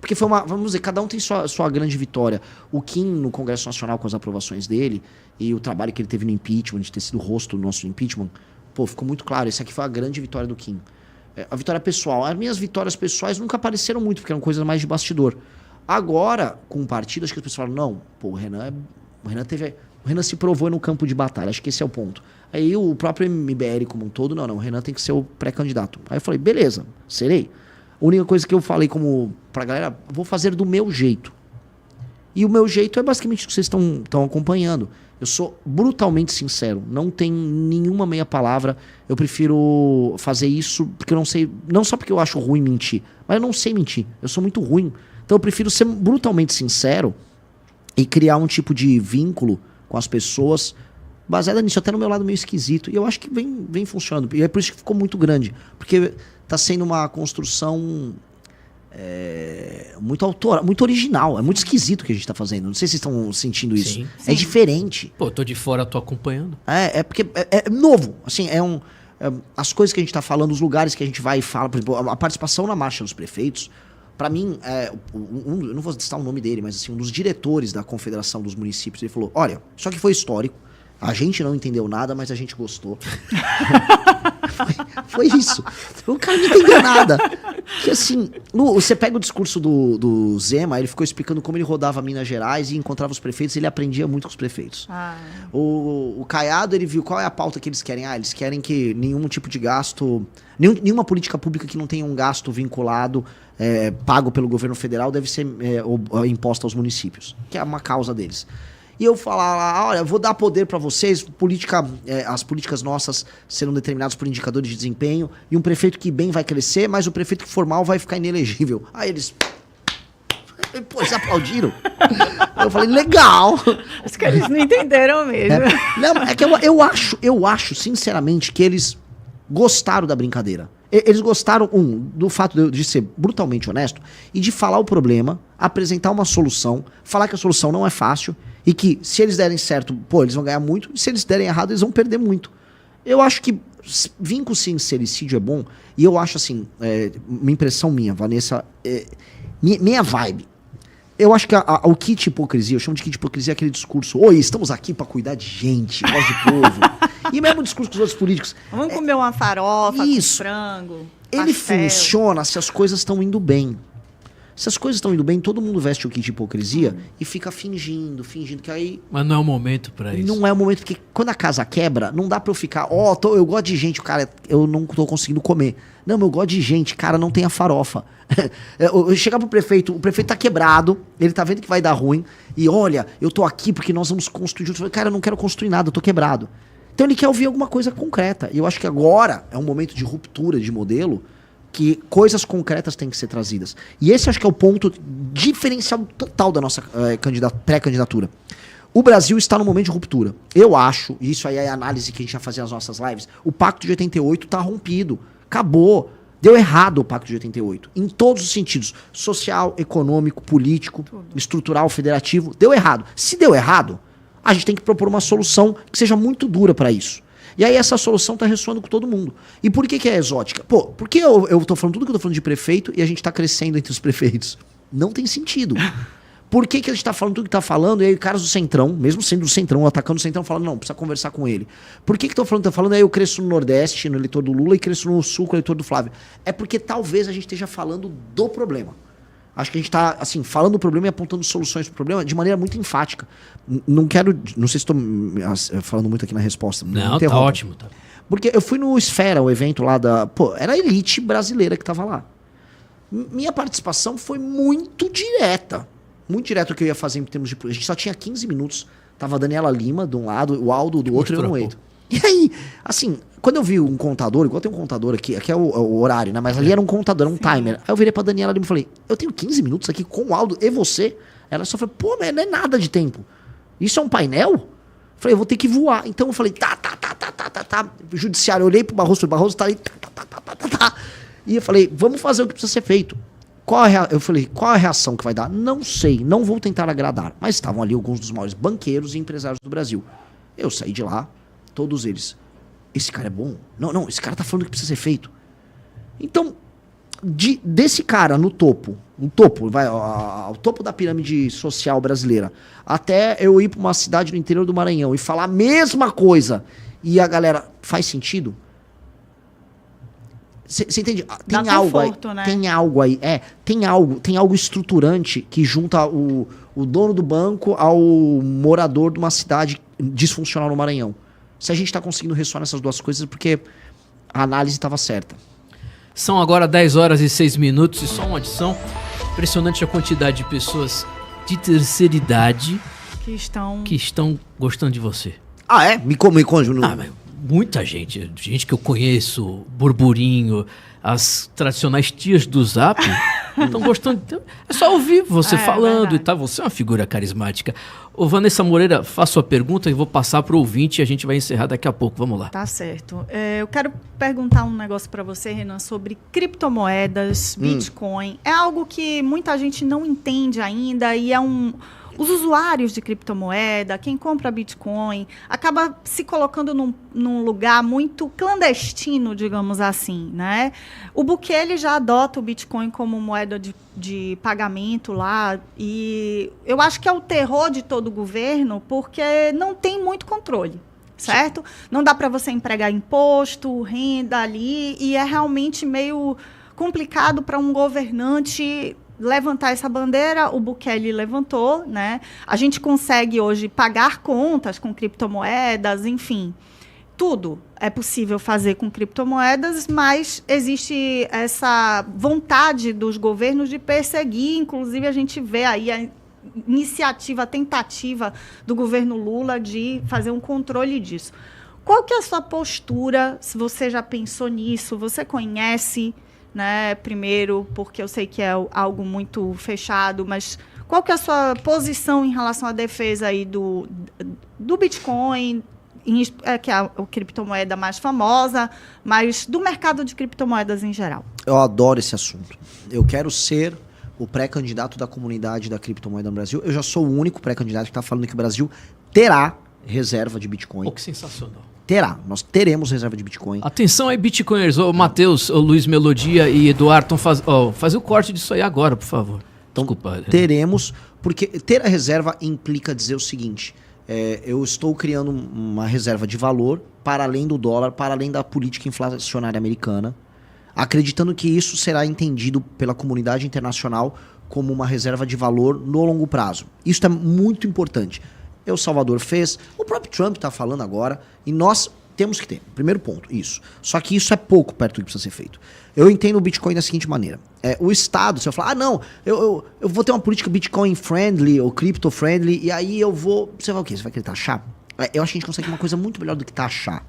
Porque foi vamos dizer, cada um tem sua grande vitória. O Kim, no Congresso Nacional, com as aprovações dele, e o trabalho que ele teve no impeachment, de ter sido o rosto do nosso impeachment, ficou muito claro, essa aqui foi a grande vitória do Kim. A vitória pessoal. As minhas vitórias pessoais nunca apareceram muito, porque eram coisas mais de bastidor. Agora, com o partido, acho que as pessoas falaram, não, o Renan se provou no campo de batalha, acho que esse é o ponto. Aí o próprio MBL como um todo, não, o Renan tem que ser o pré-candidato. Aí eu falei, beleza, serei. A única coisa que eu falei pra galera, vou fazer do meu jeito. E o meu jeito é basicamente o que vocês estão acompanhando. Eu sou brutalmente sincero, não tem nenhuma meia palavra. Eu prefiro fazer isso porque eu não sei, não só porque eu acho ruim mentir, mas eu não sei mentir, eu sou muito ruim. Então eu prefiro ser brutalmente sincero e criar um tipo de vínculo com as pessoas baseada nisso, até no meu lado meio esquisito. E eu acho que vem funcionando. E é por isso que ficou muito grande, porque tá sendo uma construção... muito original, é muito esquisito o que a gente tá fazendo. Não sei se vocês estão sentindo isso. Sim. É diferente. Pô, eu tô de fora, tô acompanhando. Porque é novo. Assim, as coisas que a gente tá falando, os lugares que a gente vai e fala, por exemplo, a participação na Marcha dos Prefeitos, pra mim, eu não vou citar o nome dele, mas assim, um dos diretores da Confederação dos Municípios, ele falou, olha, isso aqui foi histórico, a gente não entendeu nada, mas a gente gostou. Foi isso. O cara não entendeu nada. Que assim, você pega o discurso do Zema, ele ficou explicando como ele rodava Minas Gerais e encontrava os prefeitos, e ele aprendia muito com os prefeitos. O Caiado, ele viu qual é a pauta que eles querem. Eles querem que nenhum tipo de gasto, nenhuma política pública que não tenha um gasto vinculado, pago pelo governo federal, deve ser imposta aos municípios, que é uma causa deles. E eu falar, olha, vou dar poder para vocês, as políticas nossas serão determinadas por indicadores de desempenho, e um prefeito que bem vai crescer, mas o prefeito que for mal vai ficar inelegível. Aí eles aplaudiram. Eu falei, legal. Acho que eles não entenderam mesmo. É que eu acho, sinceramente, que eles gostaram da brincadeira. Eles gostaram, do fato de ser brutalmente honesto e de falar o problema, apresentar uma solução, falar que a solução não é fácil e que se eles derem certo, eles vão ganhar muito, e se eles derem errado, eles vão perder muito. Eu acho que vir com sincericídio é bom, e eu acho assim, uma impressão minha, Vanessa, minha vibe. Eu acho que o kit hipocrisia, eu chamo de kit hipocrisia aquele discurso, oi, estamos aqui pra cuidar de gente, voz de povo. E mesmo o discurso dos outros políticos. Vamos comer uma farofa isso. com frango, ele pastel. Funciona se as coisas estão indo bem. Se as coisas estão indo bem, todo mundo veste o kit de hipocrisia e fica fingindo, que aí... Mas não é o momento pra isso. Não é o momento, porque quando a casa quebra, não dá pra eu ficar, eu gosto de gente, cara, eu não tô conseguindo comer. Não, eu gosto de gente, cara, não tem a farofa. Eu chegar pro prefeito, o prefeito tá quebrado, ele tá vendo que vai dar ruim, e olha, eu tô aqui porque nós vamos construir juntos. Cara, eu não quero construir nada, eu tô quebrado. Então ele quer ouvir alguma coisa concreta. E eu acho que agora é um momento de ruptura de modelo que coisas concretas têm que ser trazidas. E esse acho que é o ponto diferencial total da nossa pré-candidatura. O Brasil está num momento de ruptura. Eu acho, e isso aí é a análise que a gente vai fazer nas nossas lives, o Pacto de 88 está rompido. Acabou. Deu errado o Pacto de 88. Em todos os sentidos. Social, econômico, político, estrutural, federativo. Deu errado. Se deu errado, a gente tem que propor uma solução que seja muito dura para isso. E aí essa solução tá ressoando com todo mundo. E por que é exótica? Pô, por que eu tô falando tudo que eu tô falando de prefeito e a gente tá crescendo entre os prefeitos? Não tem sentido. Por que a gente tá falando tudo que tá falando e aí caras do Centrão, mesmo sendo do Centrão, atacando o Centrão, falando, não, precisa conversar com ele. Por que tô falando, aí eu cresço no Nordeste, no eleitor do Lula, e cresço no Sul, com o eleitor do Flávio? É porque talvez a gente esteja falando do problema. Acho que a gente tá, assim, falando do problema e apontando soluções pro problema de maneira muito enfática. Não sei se estou falando muito aqui na resposta. Não, tá ótimo. Tá. Porque eu fui no Esfera, o evento lá da... Pô, era a elite brasileira que tava lá. Minha participação foi muito direta. Muito direto o que eu ia fazer em termos de... A gente só tinha 15 minutos. Tava a Daniela Lima de um lado, o Aldo do outro e eu no Eito. E aí, assim, quando eu vi um contador, igual tem um contador aqui é o horário, né? Mas ali era um contador, era um timer. Aí eu virei pra Daniela Lima e falei, eu tenho 15 minutos aqui com o Aldo e você? Ela só falou, pô, mas não é nada de tempo. Isso é um painel? Eu falei, eu vou ter que voar. Então eu falei, tá. Judiciário, eu olhei pro Barroso tá ali, tá. E eu falei, vamos fazer o que precisa ser feito. Eu falei, qual a reação que vai dar? Não sei, não vou tentar agradar. Mas estavam ali alguns dos maiores banqueiros e empresários do Brasil. Eu saí de lá, todos eles. Esse cara é bom? Não, esse cara tá falando que precisa ser feito. Então, desse cara no topo, ao topo da pirâmide social brasileira, até eu ir pra uma cidade no interior do Maranhão e falar a mesma coisa, e a galera, faz sentido? Você entende? Tem algo conforto, aí, né? Tem algo estruturante que junta o dono do banco ao morador de uma cidade disfuncional no Maranhão. Se a gente está conseguindo ressoar nessas duas coisas, é porque a análise estava certa. São agora 10 horas e 6 minutos e só uma adição. Impressionante a quantidade de pessoas de terceira idade que estão gostando de você. Ah, é? Me conte. Muita gente que eu conheço, burburinho, as tradicionais tias do Zap, estão gostando. É só ouvir você falando e tal. Você é uma figura carismática. Ô, Vanessa Moreira, faço a pergunta e vou passar para o ouvinte e a gente vai encerrar daqui a pouco. Vamos lá. Tá certo. Eu quero perguntar um negócio para você, Renan, sobre criptomoedas, Bitcoin. É algo que muita gente não entende ainda e os usuários de criptomoeda, quem compra Bitcoin, acaba se colocando num lugar muito clandestino, digamos assim, né? O Bukele já adota o Bitcoin como moeda de pagamento lá e eu acho que é o terror de todo o governo porque não tem muito controle, certo? Não dá para você empregar imposto, renda ali e é realmente meio complicado para um governante levantar essa bandeira. O Bukele levantou, né? A gente consegue hoje pagar contas com criptomoedas, enfim. Tudo é possível fazer com criptomoedas, mas existe essa vontade dos governos de perseguir, inclusive a gente vê aí a iniciativa, a tentativa do governo Lula de fazer um controle disso. Qual que é a sua postura, se você já pensou nisso, você conhece, né, primeiro, porque eu sei que é algo muito fechado, mas qual que é a sua posição em relação à defesa aí do Bitcoin, que é a criptomoeda mais famosa, mas do mercado de criptomoedas em geral? Eu adoro esse assunto. Eu quero ser o pré-candidato da comunidade da criptomoeda no Brasil. Eu já sou o único pré-candidato que está falando que o Brasil terá reserva de Bitcoin. Oh, que sensacional. Nós teremos reserva de Bitcoin. Atenção aí, Bitcoiners. Ô, Matheus, ô, Luiz Melodia e Eduardo, faz o corte disso aí agora, por favor. Então, desculpa. Teremos, porque ter a reserva implica dizer o seguinte, eu estou criando uma reserva de valor para além do dólar, para além da política inflacionária americana, acreditando que isso será entendido pela comunidade internacional como uma reserva de valor no longo prazo. Isso é muito importante. El Salvador fez, o próprio Trump está falando agora, e nós temos que ter. Primeiro ponto, isso. Só que isso é pouco perto do que precisa ser feito. Eu entendo o Bitcoin da seguinte maneira. O Estado, se eu falar, não, eu vou ter uma política Bitcoin friendly ou crypto friendly, e aí eu vou... Você vai o quê? Você vai querer taxar? Eu acho que a gente consegue uma coisa muito melhor do que taxar.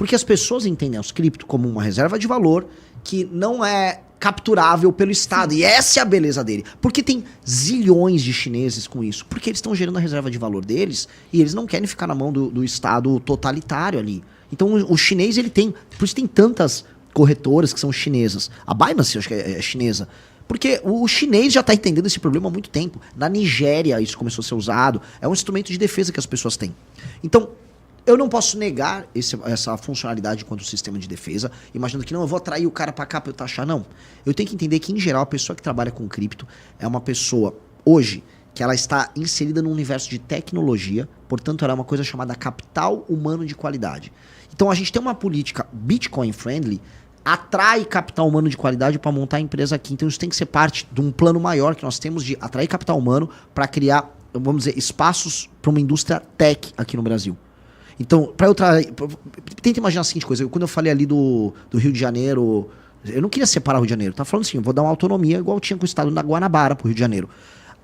Porque as pessoas entendem os cripto como uma reserva de valor que não é capturável pelo Estado. E essa é a beleza dele. Porque tem zilhões de chineses com isso. Porque eles estão gerando a reserva de valor deles e eles não querem ficar na mão do Estado totalitário ali. Então o chinês, ele tem... Por isso tem tantas corretoras que são chinesas. A Binance, eu acho que é chinesa. Porque o chinês já está entendendo esse problema há muito tempo. Na Nigéria isso começou a ser usado. É um instrumento de defesa que as pessoas têm. Então, eu não posso negar essa funcionalidade enquanto sistema de defesa, imaginando que não, eu vou atrair o cara para cá para eu taxar. Não. Eu tenho que entender que, em geral, a pessoa que trabalha com cripto é uma pessoa, hoje, que ela está inserida num universo de tecnologia, portanto, ela é uma coisa chamada capital humano de qualidade. Então, a gente tem uma política Bitcoin friendly, atrai capital humano de qualidade para montar a empresa aqui. Então isso tem que ser parte de um plano maior que nós temos de atrair capital humano para criar, vamos dizer, espaços para uma indústria tech aqui no Brasil. Então, para eu trazer... Tenta imaginar a seguinte coisa. Quando eu falei ali do Rio de Janeiro, eu não queria separar o Rio de Janeiro. Tá falando assim, eu vou dar uma autonomia igual tinha com o estado da Guanabara pro Rio de Janeiro.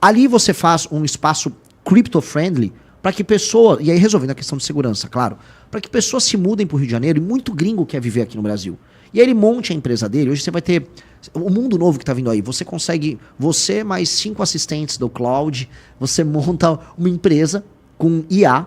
Ali você faz um espaço crypto-friendly para que pessoas... E aí resolvendo a questão de segurança, claro. Para que pessoas se mudem pro Rio de Janeiro, e muito gringo quer viver aqui no Brasil. E aí ele monte a empresa dele. Hoje você vai ter o mundo novo que está vindo aí. Você consegue, você mais 5 assistentes do cloud, você monta uma empresa com IA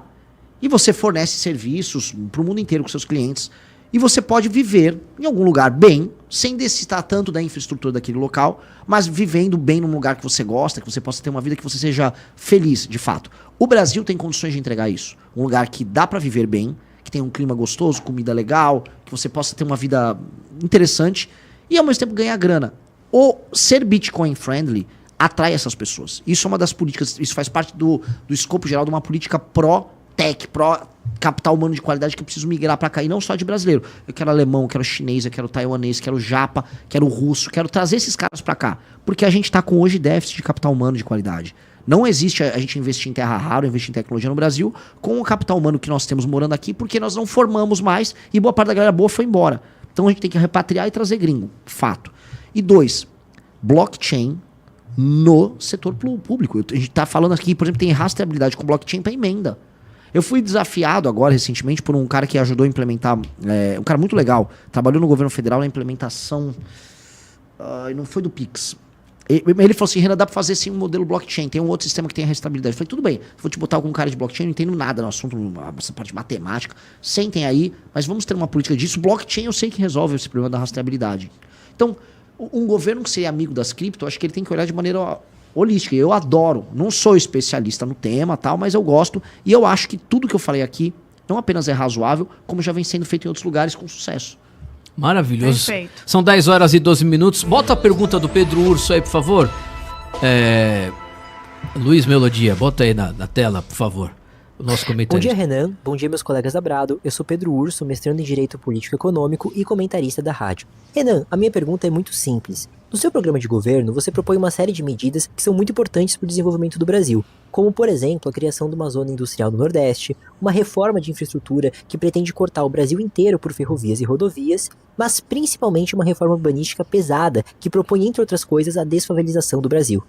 e você fornece serviços para o mundo inteiro com seus clientes. E você pode viver em algum lugar bem, sem necessitar tanto da infraestrutura daquele local, mas vivendo bem num lugar que você gosta, que você possa ter uma vida que você seja feliz, de fato. O Brasil tem condições de entregar isso. Um lugar que dá para viver bem, que tem um clima gostoso, comida legal, que você possa ter uma vida interessante e ao mesmo tempo ganhar grana. Ou ser Bitcoin friendly atrai essas pessoas. Isso é uma das políticas, isso faz parte do escopo geral de uma política pró-tech, pró-capital humano de qualidade que eu preciso migrar para cá. E não só de brasileiro. Eu quero alemão, eu quero chinês, eu quero taiwanês, quero japa, quero russo, quero trazer esses caras para cá. Porque a gente está com hoje déficit de capital humano de qualidade. Não existe a gente investir em terra rara, investir em tecnologia no Brasil com o capital humano que nós temos morando aqui, porque nós não formamos mais e boa parte da galera boa foi embora. Então a gente tem que repatriar e trazer gringo, fato. E 2, blockchain no setor público. A gente está falando aqui, por exemplo, tem rastreabilidade com blockchain para emenda. Eu fui desafiado agora, recentemente, por um cara que ajudou a implementar, um cara muito legal, trabalhou no governo federal na implementação, não foi do Pix. Ele falou assim, Renan, dá pra fazer sim um modelo blockchain, tem um outro sistema que tem a restabilidade. Eu falei, tudo bem, vou te botar algum cara de blockchain, não entendo nada no assunto, essa parte de matemática, sentem aí, mas vamos ter uma política disso. Blockchain eu sei que resolve esse problema da rastreabilidade. Então, um governo que seja amigo das cripto, eu acho que ele tem que olhar de maneira holística. Eu adoro, não sou especialista no tema, tal, mas eu gosto, e eu acho que tudo que eu falei aqui não apenas é razoável, como já vem sendo feito em outros lugares com sucesso. Maravilhoso. Perfeito. São 10 horas e 12 minutos. Bota a pergunta do Pedro Urso aí, por favor. Luiz Melodia, bota aí na tela, por favor. O nosso comentário. Bom dia, Renan. Bom dia, meus colegas da Brado. Eu sou Pedro Urso, mestrando em Direito Político e Econômico e comentarista da rádio. Renan, a minha pergunta é muito simples. No seu programa de governo, você propõe uma série de medidas que são muito importantes para o desenvolvimento do Brasil, como, por exemplo, a criação de uma zona industrial no Nordeste, uma reforma de infraestrutura que pretende cortar o Brasil inteiro por ferrovias e rodovias, mas principalmente uma reforma urbanística pesada que propõe, entre outras coisas, a desfavelização do Brasil.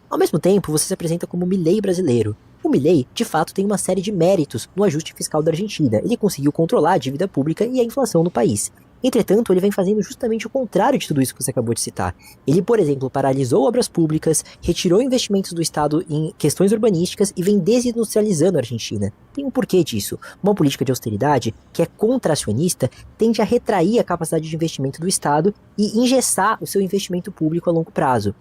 Ao mesmo tempo, você se apresenta como o Milei brasileiro. O Milei, de fato, tem uma série de méritos no ajuste fiscal da Argentina. Ele conseguiu controlar a dívida pública e a inflação no país. Entretanto, ele vem fazendo justamente o contrário de tudo isso que você acabou de citar. Ele, por exemplo, paralisou obras públicas, retirou investimentos do Estado em questões urbanísticas e vem desindustrializando a Argentina. Tem um porquê disso. Uma política de austeridade, que é contracionista, tende a retrair a capacidade de investimento do Estado e engessar o seu investimento público a longo prazo.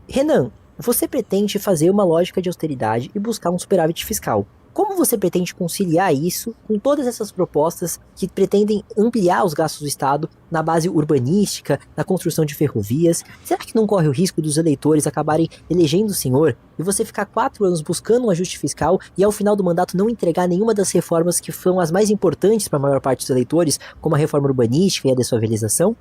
Renan, você pretende fazer uma lógica de austeridade e buscar um superávit fiscal. Como você pretende conciliar isso com todas essas propostas que pretendem ampliar os gastos do Estado na base urbanística, na construção de ferrovias? Será que não corre o risco dos eleitores acabarem elegendo o senhor e você ficar 4 anos buscando um ajuste fiscal e ao final do mandato não entregar nenhuma das reformas que foram as mais importantes para a maior parte dos eleitores, como a reforma urbanística e a desfavelização?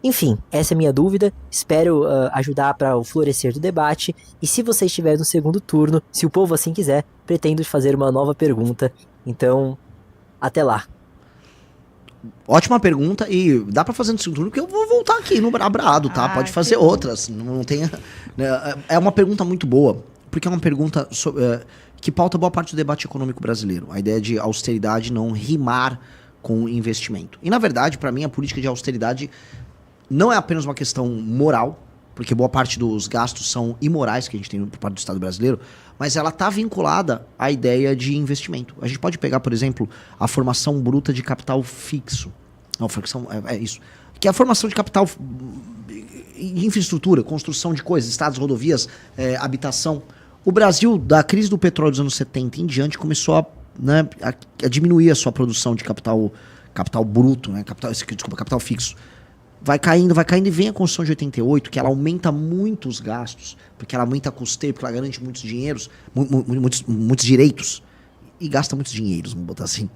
Enfim, essa é a minha dúvida, espero ajudar para o florescer do debate, e se você estiver no segundo turno, se o povo assim quiser, pretendo fazer uma nova pergunta, então, até lá. Ótima pergunta, e dá pra fazer no segundo turno, porque eu vou voltar aqui no Brado, tá? Pode fazer outras, não tem... É uma pergunta muito boa, porque é uma pergunta que pauta boa parte do debate econômico brasileiro, a ideia de austeridade não rimar com investimento. E, na verdade, para mim, a política de austeridade não é apenas uma questão moral, porque boa parte dos gastos são imorais que a gente tem por parte do Estado brasileiro, mas ela está vinculada à ideia de investimento. A gente pode pegar, por exemplo, a formação bruta de capital fixo. Não, é isso. Que é a formação de capital de infraestrutura, construção de coisas, estradas, rodovias, habitação. O Brasil, da crise do petróleo dos anos 70 em diante, começou a diminuir a sua produção de capital bruto, né? Capital fixo. Vai caindo e vem a Constituição de 88, que ela aumenta muito os gastos, porque ela aumenta a custeio, porque ela garante muitos dinheiros, muitos direitos, e gasta muitos dinheiros, vamos botar assim.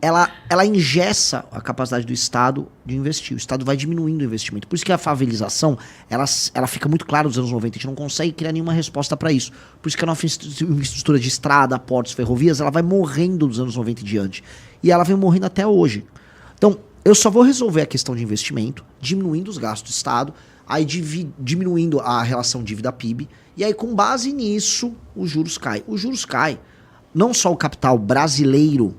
Ela engessa a capacidade do Estado de investir. O Estado vai diminuindo o investimento. Por isso que a favelização, ela fica muito clara nos anos 90. A gente não consegue criar nenhuma resposta para isso. Por isso que a nossa infraestrutura de estrada, portos, ferrovias, ela vai morrendo dos anos 90 em diante. E ela vem morrendo até hoje. Então, eu só vou resolver a questão de investimento, diminuindo os gastos do Estado, aí diminuindo a relação dívida-PIB, e aí com base nisso, os juros caem. Os juros caem, não só o capital brasileiro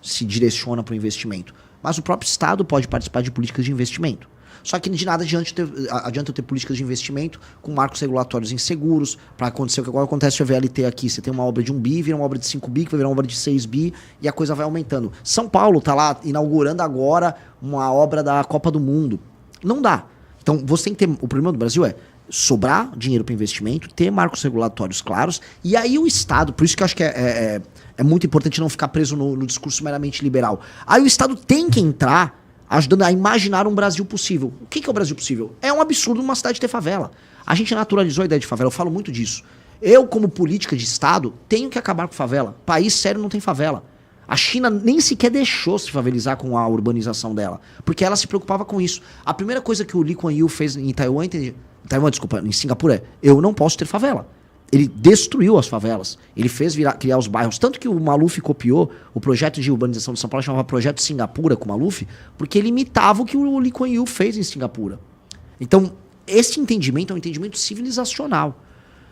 se direciona para o investimento, mas o próprio Estado pode participar de políticas de investimento. Só que de nada adianta eu ter políticas de investimento com marcos regulatórios inseguros, para acontecer o que agora acontece com a VLT aqui. Você tem uma obra de 1 bi, vira uma obra de 5 bi, que vai virar uma obra de 6 bi, e a coisa vai aumentando. São Paulo está lá inaugurando agora uma obra da Copa do Mundo. Não dá. Então, você tem que ter... O problema do Brasil é sobrar dinheiro para investimento, ter marcos regulatórios claros, e aí o Estado, por isso que eu acho que é muito importante não ficar preso no discurso meramente liberal. Aí o Estado tem que entrar ajudando a imaginar um Brasil possível. O que é o Brasil possível? É um absurdo uma cidade ter favela. A gente naturalizou a ideia de favela, eu falo muito disso. Eu, como política de Estado, tenho que acabar com favela. País sério não tem favela. A China nem sequer deixou se favelizar com a urbanização dela, porque ela se preocupava com isso. A primeira coisa que o Lee Kuan Yew fez em em Singapura é: eu não posso ter favela. Ele destruiu as favelas. Ele fez criar os bairros. Tanto que o Maluf copiou o projeto de urbanização de São Paulo, chamava Projeto Singapura com o Maluf, porque ele imitava o que o Lee Kuan Yew fez em Singapura. Então, esse entendimento é um entendimento civilizacional.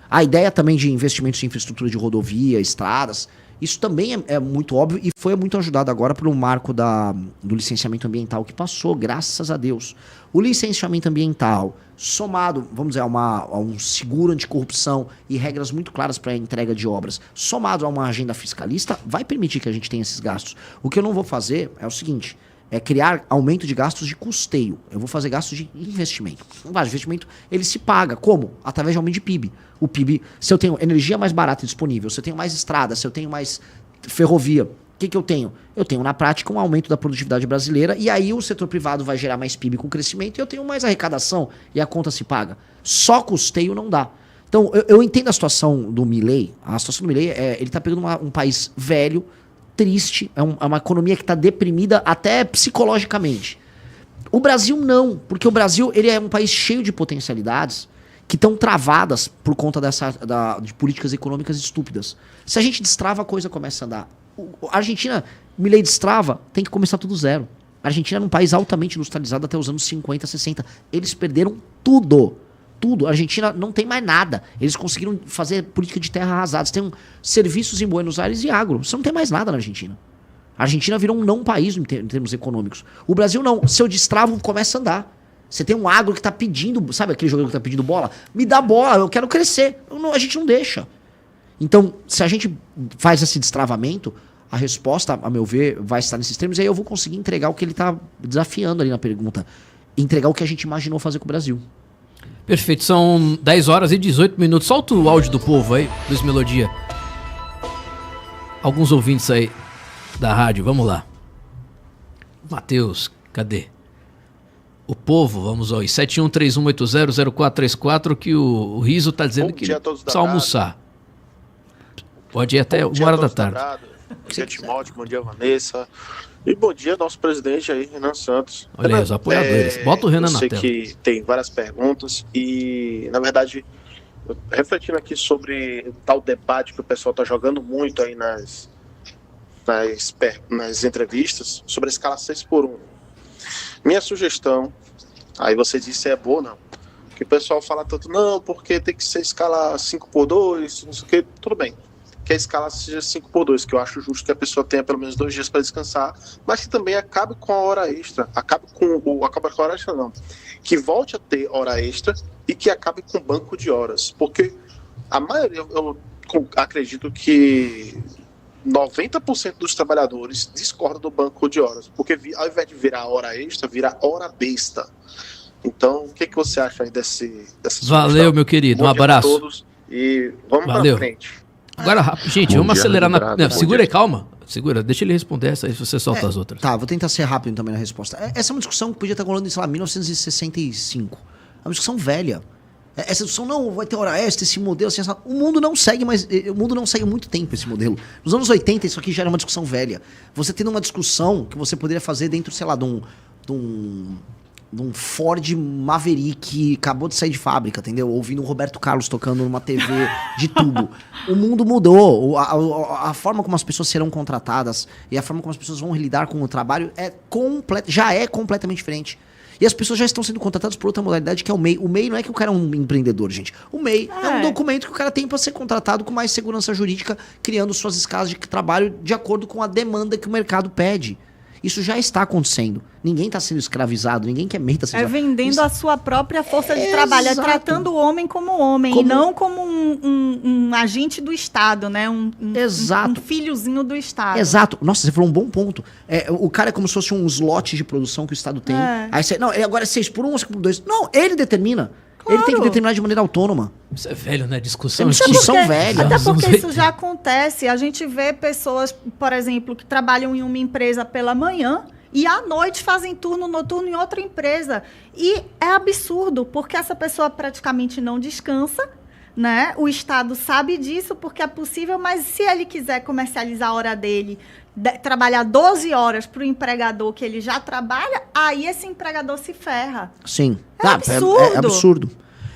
A ideia também de investimentos em infraestrutura de rodovia, estradas, isso também é muito óbvio e foi muito ajudado agora pelo marco do licenciamento ambiental que passou, graças a Deus. O licenciamento ambiental, somado, vamos dizer, a um seguro anticorrupção e regras muito claras para a entrega de obras, somado a uma agenda fiscalista, vai permitir que a gente tenha esses gastos. O que eu não vou fazer é o seguinte: é criar aumento de gastos de custeio. Eu vou fazer gastos de investimento. Um gasto de investimento, ele se paga. Como? Através de aumento de PIB. O PIB, se eu tenho energia mais barata e disponível, se eu tenho mais estrada, se eu tenho mais ferrovia, o que eu tenho? Eu tenho, na prática, um aumento da produtividade brasileira, e aí o setor privado vai gerar mais PIB com crescimento, e eu tenho mais arrecadação, e a conta se paga. Só custeio não dá. Então, eu entendo a situação do Milei. A situação do Milei ele está pegando um país velho, triste, é uma economia que está deprimida até psicologicamente. O Brasil não, porque o Brasil ele é um país cheio de potencialidades que estão travadas por conta de políticas econômicas estúpidas. Se a gente destrava, a coisa começa a andar. A Argentina, Milei destrava, tem que começar tudo zero. A Argentina era um país altamente industrializado até os anos 50, 60. Eles perderam tudo. Tudo. A Argentina não tem mais nada. Eles conseguiram fazer política de terra arrasada. Você tem serviços em Buenos Aires e agro. Você não tem mais nada na Argentina. A Argentina virou um não país em termos econômicos. O Brasil não. Se eu destravo, começa a andar. Você tem um agro que está pedindo, sabe aquele jogador que está pedindo bola? Me dá bola, eu quero crescer. A gente não deixa. Então, se a gente faz esse destravamento, a resposta, a meu ver, vai estar nesses termos, e aí eu vou conseguir entregar o que ele está desafiando ali na pergunta. Entregar o que a gente imaginou fazer com o Brasil. Perfeito, são 10 horas e 18 minutos. Solta o áudio do povo aí, Luiz Melodia. Alguns ouvintes aí da rádio, vamos lá. Matheus, cadê? O povo, vamos ao 7131800434, que o Riso tá dizendo que precisa almoçar. Pode ir até 1h da tarde. Bom dia, Timóteo, bom dia, Vanessa. E bom dia, nosso presidente aí, Renan Santos. Olha aí, os apoiadores. Bota o Renan na tela. Eu sei que tem várias perguntas e, na verdade, refletindo aqui sobre tal debate que o pessoal está jogando muito aí nas entrevistas, sobre a escala 6x1. Minha sugestão, aí você disse se é boa ou não, que o pessoal fala tanto, não, porque tem que ser escala 5x2, não sei o que, tudo bem. que a escala seja 5x2, que eu acho justo que a pessoa tenha pelo menos 2 dias para descansar, mas que também acabe com a hora extra, acabe com a hora extra não, que volte a ter hora extra e que acabe com banco de horas, porque a maioria, eu acredito que 90% dos trabalhadores discordam do banco de horas, porque ao invés de virar hora extra, vira hora besta. Então, o que você acha aí dessa Valeu, meu querido. Um abraço. A todos e vamos pra frente. Agora, gente, vamos acelerar na... Não, segura aí, calma. Segura, deixa ele responder essa aí, se você solta as outras. Tá, vou tentar ser rápido também na resposta. Essa é uma discussão que podia estar rolando em, sei lá, 1965. É uma discussão velha. Essa discussão, não, vai ter hora extra, esse modelo, assim, o mundo não segue, mas o mundo não segue há muito tempo esse modelo. Nos anos 80, isso aqui já era uma discussão velha. Você tendo uma discussão que você poderia fazer dentro, sei lá, de um Ford Maverick que acabou de sair de fábrica, entendeu? Ouvindo o Roberto Carlos tocando numa TV de tubo. O mundo mudou. A forma como as pessoas serão contratadas e a forma como as pessoas vão lidar com o trabalho já é completamente diferente. E as pessoas já estão sendo contratadas por outra modalidade, que é o MEI. O MEI não é que o cara é um empreendedor, gente. O MEI é um documento que o cara tem para ser contratado com mais segurança jurídica, criando suas escalas de trabalho de acordo com a demanda que o mercado pede. Isso já está acontecendo. Ninguém está sendo escravizado, ninguém que é MEI está sendo escravizado. Vendendo a sua própria força de trabalho, é tratando o homem como homem, e não como um agente do Estado, né? Um filhozinho do Estado. Exato. Nossa, você falou um bom ponto. O cara é como se fosse um slot de produção que o Estado tem. Aí você, não, agora é 6x1 ou 5x2. Não, ele determina. Claro. Ele tem que determinar de maneira autônoma. Isso é velho, né? Discussão velha. Até porque isso já acontece. A gente vê pessoas, por exemplo, que trabalham em uma empresa pela manhã e à noite fazem turno noturno em outra empresa. E é absurdo, porque essa pessoa praticamente não descansa, né? O Estado sabe disso porque é possível, mas se ele quiser comercializar a hora dele, trabalhar 12 horas para o empregador que ele já trabalha, aí esse empregador se ferra. Sim. Absurdo. É absurdo.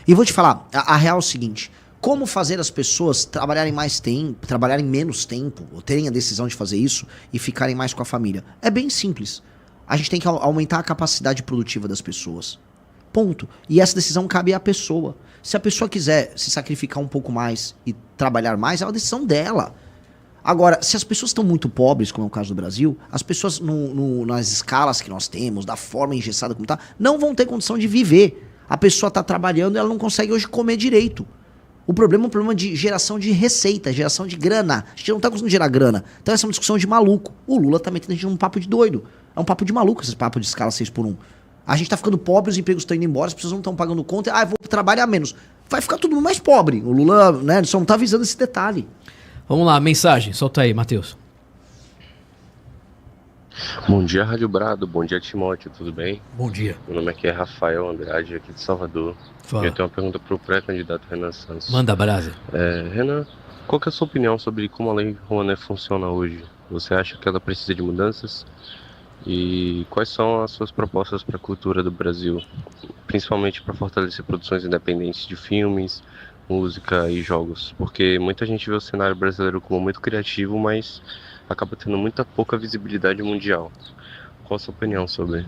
E vou te falar, a real é o seguinte, como fazer as pessoas trabalharem mais tempo, trabalharem menos tempo, ou terem a decisão de fazer isso e ficarem mais com a família? É bem simples. A gente tem que aumentar a capacidade produtiva das pessoas. Ponto. E essa decisão cabe à pessoa. Se a pessoa quiser se sacrificar um pouco mais e trabalhar mais, é uma decisão dela. Agora, se as pessoas estão muito pobres, como é o caso do Brasil, as pessoas nas escalas que nós temos, da forma engessada como está, não vão ter condição de viver. A pessoa está trabalhando e ela não consegue hoje comer direito. O problema é um problema de geração de receita, geração de grana. A gente não está conseguindo gerar grana. Então essa é uma discussão de maluco. O Lula está metendo a gente num papo de doido. É um papo de maluco esse papo de escala 6x1. A gente está ficando pobre, os empregos estão indo embora, as pessoas não estão pagando conta. Eu vou trabalhar menos. Vai ficar todo mundo mais pobre. O Lula, né, só não está avisando esse detalhe. Vamos lá, mensagem. Solta aí, Matheus. Bom dia, Rádio Brado. Bom dia, Timóteo. Tudo bem? Bom dia. Meu nome aqui é Rafael Andrade, aqui de Salvador. Fala. Eu tenho uma pergunta para o pré-candidato Renan Santos. Manda, brasa. Renan, qual que é a sua opinião sobre como a Lei Rouanet funciona hoje? Você acha que ela precisa de mudanças? E quais são as suas propostas para a cultura do Brasil? Principalmente para fortalecer produções independentes de filmes, música e jogos, porque muita gente vê o cenário brasileiro como muito criativo, mas acaba tendo muita pouca visibilidade mundial. Qual a sua opinião sobre?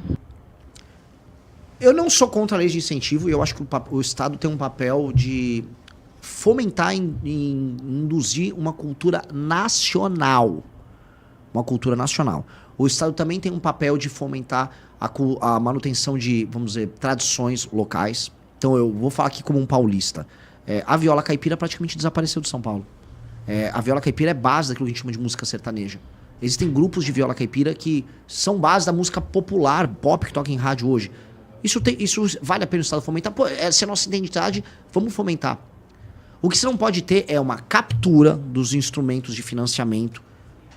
Eu não sou contra a lei de incentivo e eu acho que o Estado tem um papel de fomentar e induzir uma cultura nacional. Uma cultura nacional. O Estado também tem um papel de fomentar a manutenção de, vamos dizer, tradições locais. Então eu vou falar aqui como um paulista. A viola caipira praticamente desapareceu de São Paulo. A viola caipira é base daquilo que a gente chama de música sertaneja. Existem grupos de viola caipira que são base da música popular, pop, que toca em rádio hoje. Isso vale a pena o Estado fomentar. Pô, essa é a nossa identidade, vamos fomentar. O que você não pode ter é uma captura dos instrumentos de financiamento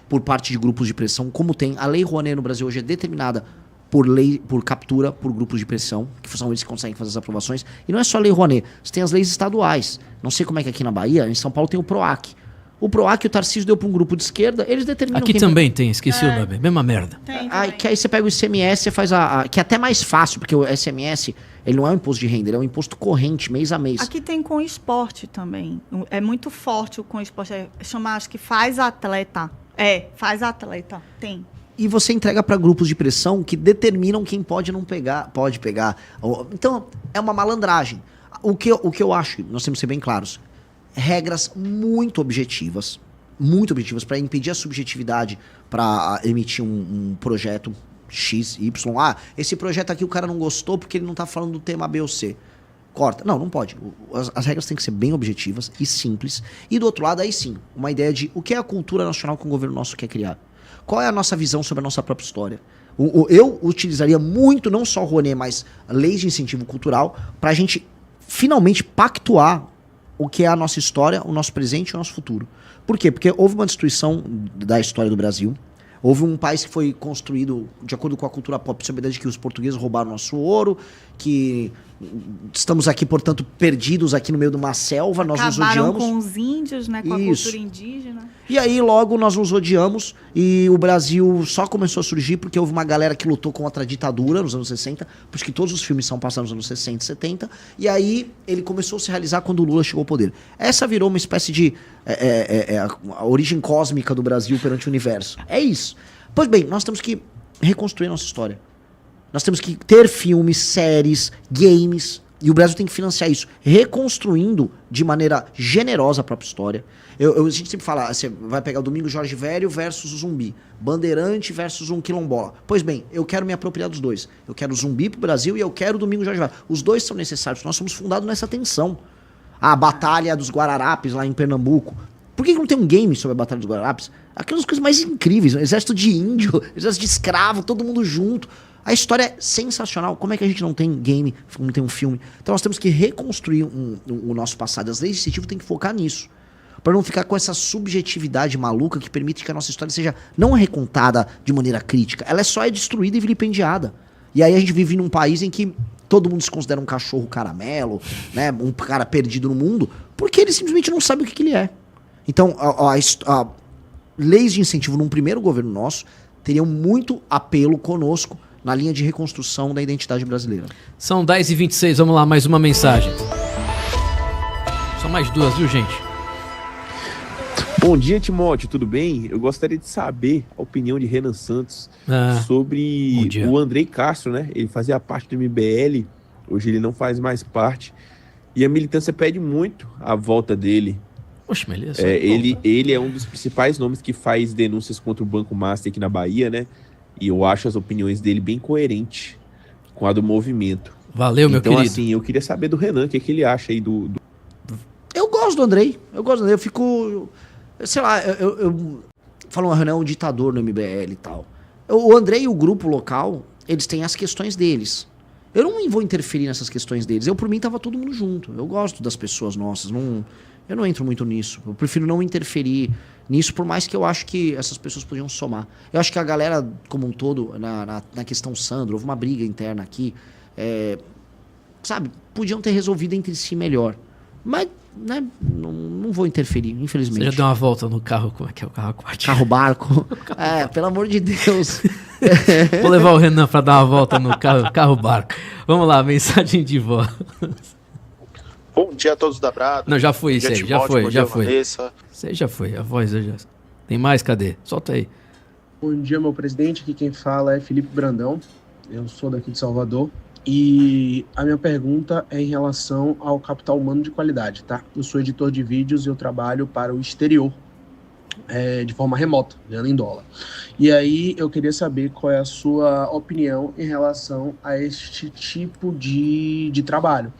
por parte de grupos de pressão, como tem. A Lei Rouanet no Brasil hoje é determinada por captura, por grupos de pressão, que são eles que conseguem fazer as aprovações. E não é só a Lei Rouanet, você tem as leis estaduais. Não sei como é que aqui na Bahia, em São Paulo tem o PROAC. O PROAC, o Tarcísio deu para um grupo de esquerda, eles determinam... Aqui também tem, esqueci o nome, mesma merda. Que aí você pega o ICMS, você faz que é até mais fácil, porque o ICMS, ele não é um imposto de renda, ele é um imposto corrente, mês a mês. Aqui tem com esporte também. É muito forte o com esporte. Chama, acho que faz atleta. Faz atleta. Tem. E você entrega para grupos de pressão que determinam quem pode não pegar, pode pegar. Então, é uma malandragem. O que eu acho, nós temos que ser bem claros, regras muito objetivas, muito objetivas para impedir a subjetividade para emitir um projeto X, Y. Ah, esse projeto aqui o cara não gostou porque ele não tá falando do tema B ou C. Corta. Não pode. As regras têm que ser bem objetivas e simples. E do outro lado, aí sim, uma ideia de o que é a cultura nacional que o governo nosso quer criar. Qual é a nossa visão sobre a nossa própria história? Eu utilizaria muito, não só o Rouanet, mas leis de incentivo cultural, pra gente finalmente pactuar o que é a nossa história, o nosso presente e o nosso futuro. Por quê? Porque houve uma destruição da história do Brasil. Houve um país que foi construído de acordo com a cultura pop, sob a ideia de que os portugueses roubaram nosso ouro, que estamos aqui, portanto, perdidos aqui no meio de uma selva, nós nos odiamos. Acabaram com os índios, né, com a cultura indígena. E aí, logo, nós nos odiamos e o Brasil só começou a surgir porque houve uma galera que lutou contra a ditadura nos anos 60, por isso que todos os filmes são passados nos anos 60 e 70, e aí ele começou a se realizar quando o Lula chegou ao poder. Essa virou uma espécie de a origem cósmica do Brasil perante o universo. É isso. Pois bem, nós temos que reconstruir a nossa história. Nós temos que ter filmes, séries, games, e o Brasil tem que financiar isso, reconstruindo de maneira generosa a própria história. A gente sempre fala, você vai pegar o Domingos Jorge Velho versus o Zumbi, Bandeirante versus um quilombola. Pois bem, eu quero me apropriar dos dois. Eu quero o Zumbi pro Brasil e eu quero o Domingos Jorge Velho. Os dois são necessários, nós somos fundados nessa tensão. A Batalha dos Guararapes lá em Pernambuco. Por que não tem um game sobre a Batalha dos Guararapes? Aquelas coisas mais incríveis, exército de índio, exército de escravo, todo mundo junto. A história é sensacional. Como é que a gente não tem game, não tem um filme? Então nós temos que reconstruir o nosso passado. As leis de incentivo têm que focar nisso. Para não ficar com essa subjetividade maluca que permite que a nossa história seja não recontada de maneira crítica. Ela só é destruída e vilipendiada. E aí a gente vive num país em que todo mundo se considera um cachorro caramelo, né, um cara perdido no mundo, porque ele simplesmente não sabe o que ele é. Então, a leis de incentivo num primeiro governo nosso teriam muito apelo conosco na linha de reconstrução da identidade brasileira. São 10h26, vamos lá, mais uma mensagem. Só mais duas, viu, gente? Bom dia, Timóteo, tudo bem? Eu gostaria de saber a opinião de Renan Santos sobre o Andrei Castro, né? Ele fazia parte do MBL, hoje ele não faz mais parte, e a militância pede muito a volta dele. Poxa, beleza. Ele é um dos principais nomes que faz denúncias contra o Banco Master aqui na Bahia, né? E eu acho as opiniões dele bem coerentes com a do movimento. Valeu, meu querido. Então, assim, eu queria saber do Renan, o que ele acha aí do... Eu gosto do Andrei. Eu fico... Sei lá, eu falo, o Renan é um ditador no MBL e tal. O Andrei e o grupo local, eles têm as questões deles. Eu não vou interferir nessas questões deles. Por mim, tava todo mundo junto. Eu gosto das pessoas nossas. Eu não entro muito nisso. Eu prefiro não interferir nisso, por mais que eu acho que essas pessoas podiam somar. Eu acho que a galera, como um todo, na questão Sandro, houve uma briga interna aqui. Sabe, podiam ter resolvido entre si melhor. Mas, né, não vou interferir, infelizmente. Você já deu uma volta no carro, como é que é o carro aquático? Carro-barco. Pelo amor de Deus. Vou levar o Renan pra dar uma volta no carro-barco. Vamos lá, mensagem de voz. Bom dia a todos da Brado. Não, já foi isso aí, já foi. Vanessa. Você já foi, a voz já. Tem mais, cadê? Solta aí. Bom dia, meu presidente. Aqui quem fala é Felipe Brandão. Eu sou daqui de Salvador. E a minha pergunta é em relação ao capital humano de qualidade, tá? Eu sou editor de vídeos e eu trabalho para o exterior, de forma remota, ganhando em dólar. E aí eu queria saber qual é a sua opinião em relação a este tipo de trabalho.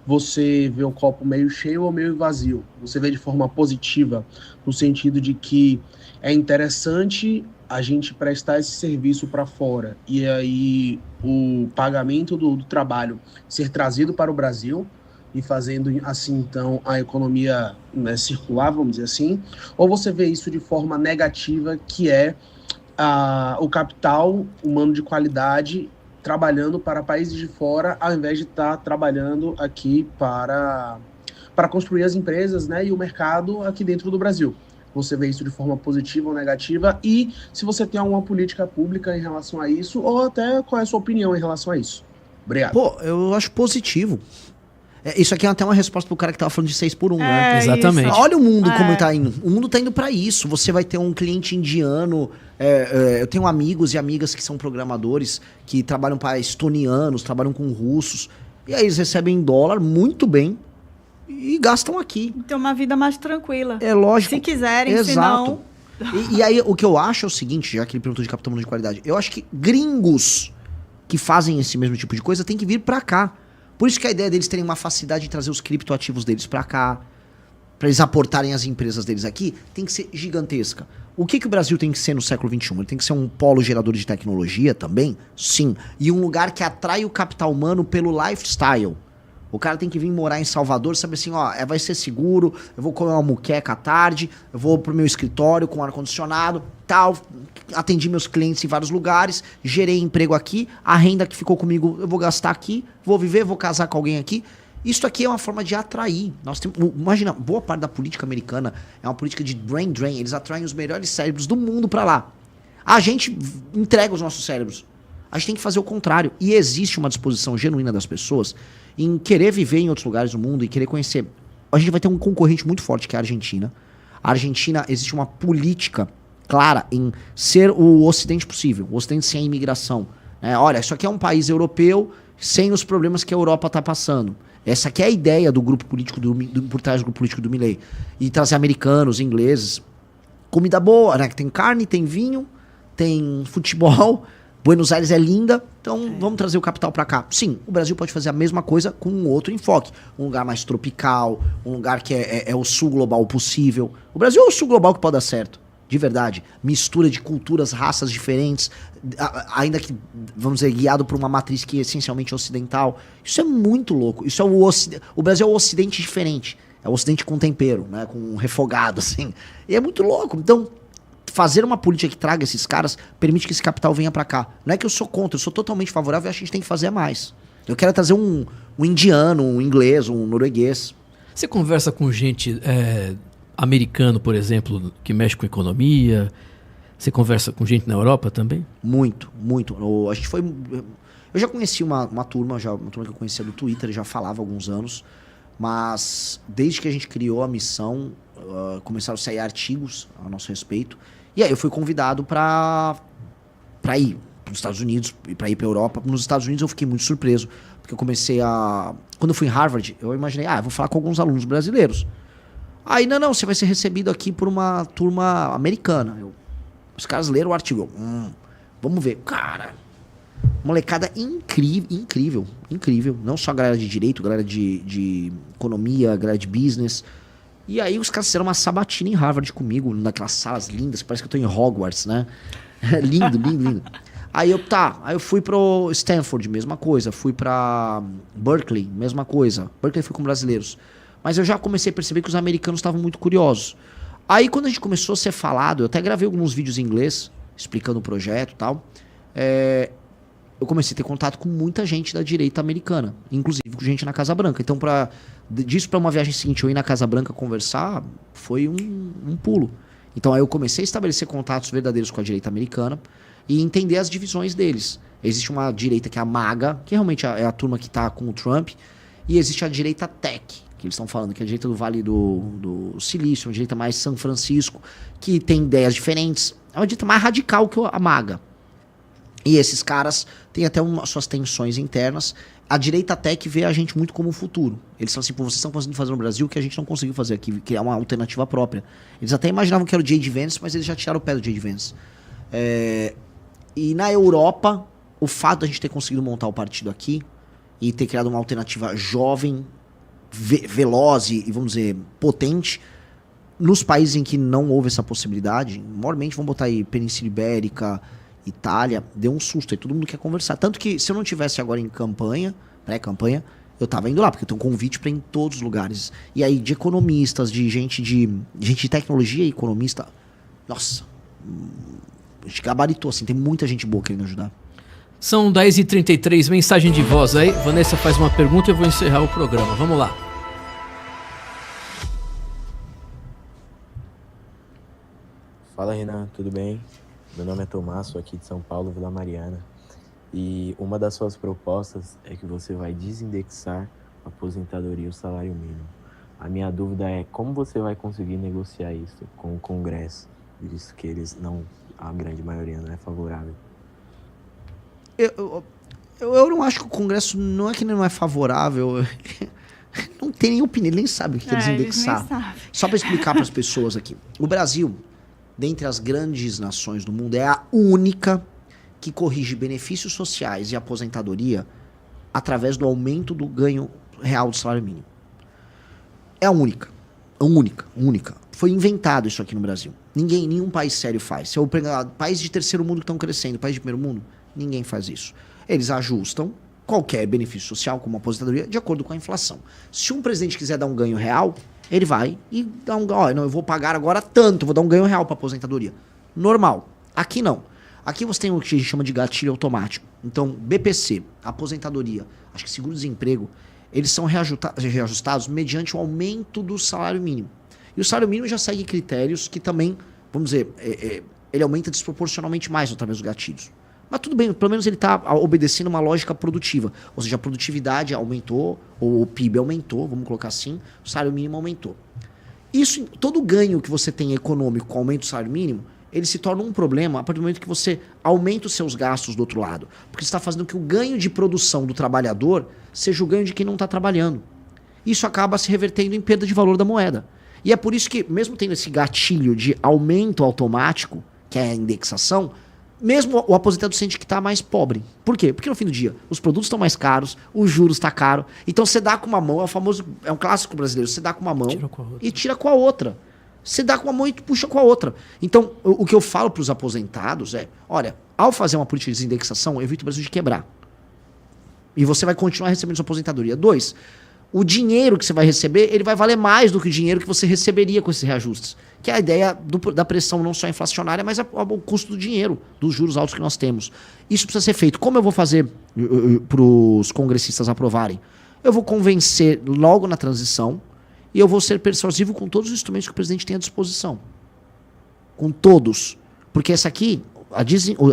Você vê o copo meio cheio ou meio vazio? Você vê de forma positiva, no sentido de que é interessante a gente prestar esse serviço para fora e aí o pagamento do trabalho ser trazido para o Brasil e fazendo assim então a economia, né, circular, vamos dizer assim, ou você vê isso de forma negativa, que é o capital humano de qualidade trabalhando para países de fora, ao invés de estar trabalhando aqui para construir as empresas, né, e o mercado aqui dentro do Brasil? Você vê isso de forma positiva ou negativa? E se você tem alguma política pública em relação a isso, ou até qual é a sua opinião em relação a isso? Obrigado. Pô, eu acho positivo. Isso aqui é até uma resposta pro cara que tava falando de 6 por 1, né? Exatamente. Isso. Olha o mundo como tá indo. O mundo tá indo pra isso. Você vai ter um cliente indiano. Eu tenho amigos e amigas que são programadores, que trabalham para estonianos, trabalham com russos. E aí eles recebem em dólar muito bem. e gastam aqui. Ter uma vida mais tranquila. É lógico. Se quiserem, Exato. senão... E aí, o que eu acho é o seguinte, já que ele perguntou de capital humano de qualidade, eu acho que gringos que fazem esse mesmo tipo de coisa tem que vir pra cá. Por isso que a ideia deles terem uma facilidade de trazer os criptoativos deles pra cá, pra eles aportarem as empresas deles aqui, tem que ser gigantesca. O que o Brasil tem que ser no século XXI? Ele tem que ser um polo gerador de tecnologia também? Sim. E um lugar que atrai o capital humano pelo lifestyle. O cara tem que vir morar em Salvador, sabe assim, ó, vai ser seguro, eu vou comer uma muqueca à tarde, eu vou pro meu escritório com ar-condicionado, tal, atendi meus clientes em vários lugares, gerei emprego aqui, a renda que ficou comigo eu vou gastar aqui, vou viver, vou casar com alguém aqui. Isso aqui é uma forma de atrair. Nós temos, imagina, boa parte da política americana é uma política de brain drain, eles atraem os melhores cérebros do mundo pra lá. A gente entrega os nossos cérebros. A gente tem que fazer o contrário. E existe uma disposição genuína das pessoas em querer viver em outros lugares do mundo e querer conhecer. A gente vai ter um concorrente muito forte, que é a Argentina. A Argentina, existe uma política clara em ser o Ocidente possível, o Ocidente sem imigração. Olha, isso aqui é um país europeu sem os problemas que a Europa está passando. Essa aqui é a ideia do grupo político, por trás do grupo político do Milei. E trazer americanos, ingleses. Comida boa, né? Tem carne, tem vinho, tem futebol... Buenos Aires é linda, então vamos trazer o capital pra cá. Sim, o Brasil pode fazer a mesma coisa com um outro enfoque. Um lugar mais tropical, um lugar que é o sul global possível. O Brasil é o sul global que pode dar certo, de verdade. Mistura de culturas, raças diferentes, ainda que, vamos dizer, guiado por uma matriz que é essencialmente ocidental. Isso é muito louco. Isso é o Brasil é o ocidente diferente. É o ocidente com tempero, né, com refogado, assim. E é muito louco. Então... fazer uma política que traga esses caras permite que esse capital venha pra cá. Não é que eu sou contra, eu sou totalmente favorável e acho que a gente tem que fazer mais. Eu quero trazer um indiano, um inglês, um norueguês. Você conversa com gente americano, por exemplo, que mexe com economia? Você conversa com gente na Europa também? Muito, muito. A gente foi... Eu já conheci uma turma que eu conhecia do Twitter, já falava há alguns anos, mas desde que a gente criou a missão, começaram a sair artigos a nosso respeito. E aí eu fui convidado para ir para os Estados Unidos, para ir para a Europa. Nos Estados Unidos eu fiquei muito surpreso, porque eu comecei a... Quando eu fui em Harvard, eu imaginei, eu vou falar com alguns alunos brasileiros. Aí, não, você vai ser recebido aqui por uma turma americana. Os caras leram o artigo. Vamos ver. Cara, molecada incrível. Não só a galera de direito, a galera de economia, a galera de business. E aí os caras fizeram uma sabatina em Harvard comigo, naquelas salas lindas, que parece que eu tô em Hogwarts, né? lindo. Aí eu fui pro Stanford, mesma coisa. Fui pra Berkeley, mesma coisa. Berkeley fui com brasileiros. Mas eu já comecei a perceber que os americanos estavam muito curiosos. Aí quando a gente começou a ser falado, eu até gravei alguns vídeos em inglês, explicando o projeto e tal. Eu comecei a ter contato com muita gente da direita americana, inclusive com gente na Casa Branca. Então, disso para uma viagem seguinte, eu ir na Casa Branca conversar, foi um pulo. Então, aí eu comecei a estabelecer contatos verdadeiros com a direita americana e entender as divisões deles. Existe uma direita que é a MAGA, que realmente é a turma que está com o Trump, e existe a direita tech, que eles estão falando, que é a direita do Vale do Silício, uma direita mais São Francisco, que tem ideias diferentes. É uma direita mais radical que a MAGA. E esses caras têm até suas tensões internas. A direita tech vê a gente muito como um futuro. Eles falam assim, vocês estão conseguindo fazer no Brasil o que a gente não conseguiu fazer aqui, criar uma alternativa própria. Eles até imaginavam que era o J.D. Vance, mas eles já tiraram o pé do J.D. Vance. E na Europa, o fato de a gente ter conseguido montar o partido aqui e ter criado uma alternativa jovem, veloz e, vamos dizer, potente, nos países em que não houve essa possibilidade, normalmente vamos botar aí Península Ibérica, Itália, deu um susto, aí todo mundo quer conversar. Tanto que se eu não tivesse agora em pré-campanha, eu tava indo lá, porque eu tenho um convite para ir em todos os lugares. E aí, de economistas, de gente de tecnologia e economista, nossa, a gente gabaritou, assim, tem muita gente boa querendo ajudar. São 10h33, mensagem de voz aí. Vanessa faz uma pergunta e eu vou encerrar o programa. Vamos lá. Fala, Renan, tudo bem? Meu nome é Tomás, sou aqui de São Paulo, Vila Mariana. E uma das suas propostas é que você vai desindexar a aposentadoria e o salário mínimo. A minha dúvida é como você vai conseguir negociar isso com o Congresso, visto que a grande maioria não é favorável. Eu não acho que o Congresso, não é que ele não é favorável, não tem nem opinião, ele nem sabe o que é desindexar. Só para explicar para as pessoas aqui. O Brasil, dentre as grandes nações do mundo, é a única que corrige benefícios sociais e aposentadoria através do aumento do ganho real do salário mínimo. É a única. Única. Foi inventado isso aqui no Brasil. Nenhum país sério faz. Se eu pegar países de terceiro mundo que estão crescendo, país de primeiro mundo, ninguém faz isso. Eles ajustam qualquer benefício social, como aposentadoria, de acordo com a inflação. Se um presidente quiser dar um ganho real, ele vai e dá eu vou pagar agora tanto, vou dar um ganho real para aposentadoria. Normal. Aqui não. Aqui você tem o que a gente chama de gatilho automático. Então, BPC, aposentadoria, acho que seguro-desemprego, eles são reajustados mediante o aumento do salário mínimo. E o salário mínimo já segue critérios que também, vamos dizer, ele aumenta desproporcionalmente mais através dos gatilhos. Mas tudo bem, pelo menos ele está obedecendo uma lógica produtiva. Ou seja, a produtividade aumentou, ou o PIB aumentou, vamos colocar assim, o salário mínimo aumentou. Isso, todo ganho que você tem econômico com o aumento do salário mínimo, ele se torna um problema a partir do momento que você aumenta os seus gastos do outro lado. Porque você está fazendo que o ganho de produção do trabalhador seja o ganho de quem não está trabalhando. Isso acaba se revertendo em perda de valor da moeda. E é por isso que, mesmo tendo esse gatilho de aumento automático, que é a indexação, mesmo o aposentado sente que está mais pobre. Por quê? Porque no fim do dia, os produtos estão mais caros, os juros estão caros. Então você dá com uma mão, é um clássico brasileiro, você dá com uma mão e tira com a outra. Você dá com uma mão e puxa com a outra. Então, o que eu falo para os aposentados é, olha, ao fazer uma política de desindexação, eu evito o Brasil de quebrar. E você vai continuar recebendo sua aposentadoria. 2, o dinheiro que você vai receber, ele vai valer mais do que o dinheiro que você receberia com esses reajustes. Que é a ideia da pressão não só inflacionária, mas o custo do dinheiro, dos juros altos que nós temos. Isso precisa ser feito. Como eu vou fazer para os congressistas aprovarem? Eu vou convencer logo na transição e eu vou ser persuasivo com todos os instrumentos que o presidente tem à disposição. Com todos. Porque essa aqui, a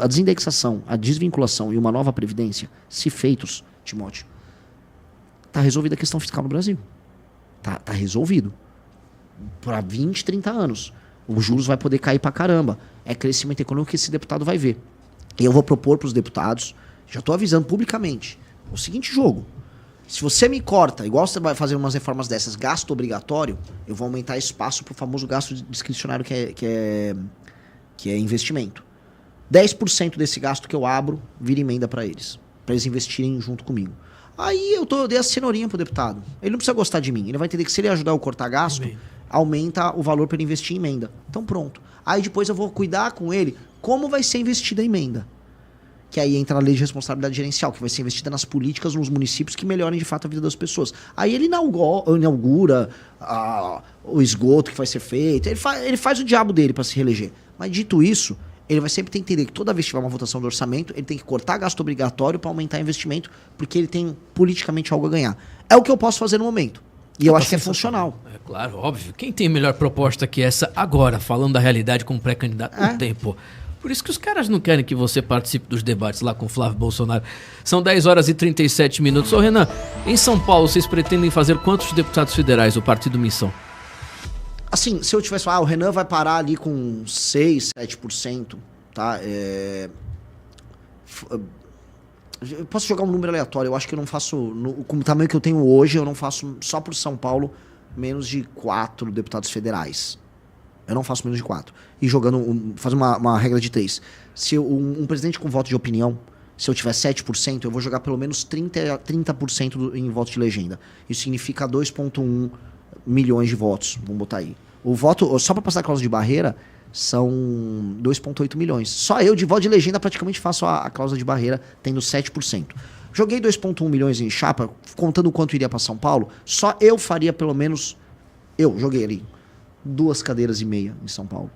desindexação, a desvinculação e uma nova previdência, se feitos, Timóteo, está resolvida a questão fiscal no Brasil. Tá resolvido. Para 20, 30 anos. Os juros vai poder cair para caramba. É crescimento econômico que esse deputado vai ver. E eu vou propor para os deputados, já estou avisando publicamente, o seguinte jogo. Se você me corta, igual você vai fazer umas reformas dessas, gasto obrigatório, eu vou aumentar espaço para o famoso gasto discricionário que é investimento. 10% desse gasto que eu abro vira emenda para eles investirem junto comigo. Aí eu dei a cenourinha pro deputado. Ele não precisa gostar de mim. Ele vai entender que se ele ajudar eu a cortar gasto, aumenta o valor para ele investir em emenda. Então pronto. Aí depois eu vou cuidar com ele como vai ser investida a emenda. Que aí entra a lei de responsabilidade gerencial, que vai ser investida nas políticas nos municípios que melhorem de fato a vida das pessoas. Aí ele inaugura o esgoto que vai ser feito. Ele faz o diabo dele para se reeleger. Mas dito isso, ele vai sempre ter que entender que toda vez que tiver uma votação do orçamento, ele tem que cortar gasto obrigatório para aumentar investimento, porque ele tem politicamente algo a ganhar. É o que eu posso fazer no momento. E eu acho que é funcional. É claro, óbvio. Quem tem melhor proposta que essa agora, falando da realidade como pré-candidato? Não tem, pô. Por isso que os caras não querem que você participe dos debates lá com o Flávio Bolsonaro. São 10 horas e 37 minutos. Ô Renan, em São Paulo vocês pretendem fazer quantos deputados federais, o Partido Missão? Assim, se eu tivesse falado, o Renan vai parar ali com 6, 7%, tá? Eu posso jogar um número aleatório, eu acho que eu não faço, com o tamanho que eu tenho hoje, eu não faço só por São Paulo menos de 4 deputados federais. Eu não faço menos de 4. E jogando, faz uma regra de 3. Se um presidente com voto de opinião, se eu tiver 7%, eu vou jogar pelo menos 30% em voto de legenda. Isso significa 2,1 milhões de votos, vamos botar aí. O voto, só para passar a cláusula de barreira, são 2,8 milhões. Só eu de voto de legenda praticamente faço a cláusula de barreira, tendo 7%. Joguei 2,1 milhões em chapa, contando o quanto iria para São Paulo, só eu faria pelo menos, eu joguei ali, 2,5 cadeiras em São Paulo.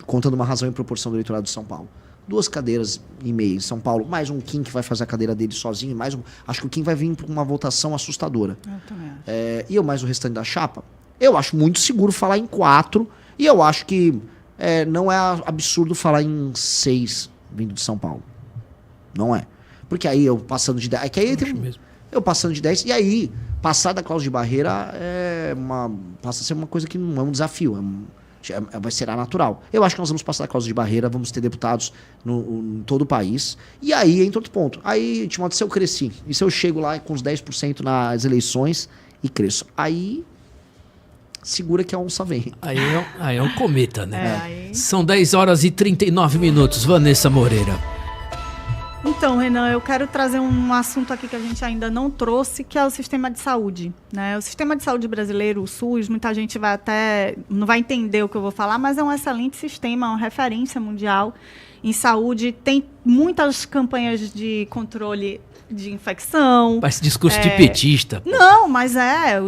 Contando uma razão em proporção do eleitorado de São Paulo. 2,5 cadeiras em São Paulo, mais um Kim que vai fazer a cadeira dele sozinho, mais um. Acho que o Kim vai vir para uma votação assustadora. Eu também acho. E eu mais o restante da chapa. Eu acho muito seguro falar em 4, e eu acho que não é absurdo falar em 6 vindo de São Paulo. Não é. Porque aí eu passando de 10. É que aí eu passando de 10, e aí, passar da cláusula de barreira passa a ser uma coisa que não é um desafio. Vai ser natural. Eu acho que nós vamos passar da cláusula de barreira, vamos ter deputados em todo o país. E aí entra outro ponto. Aí, Timóteo, se eu cresci, e se eu chego lá com uns 10% nas eleições, e cresçam. Aí, segura que a onça vem. Aí é um cometa, né? Aí... São 10 horas e 39 minutos. Vanessa Moreira. Então, Renan, eu quero trazer um assunto aqui que a gente ainda não trouxe, que é o sistema de saúde, né? O sistema de saúde brasileiro, o SUS, muita gente não vai entender o que eu vou falar, mas é um excelente sistema, uma referência mundial em saúde. Tem muitas campanhas de controle de infecção. Parece discurso de petista. Não, mas é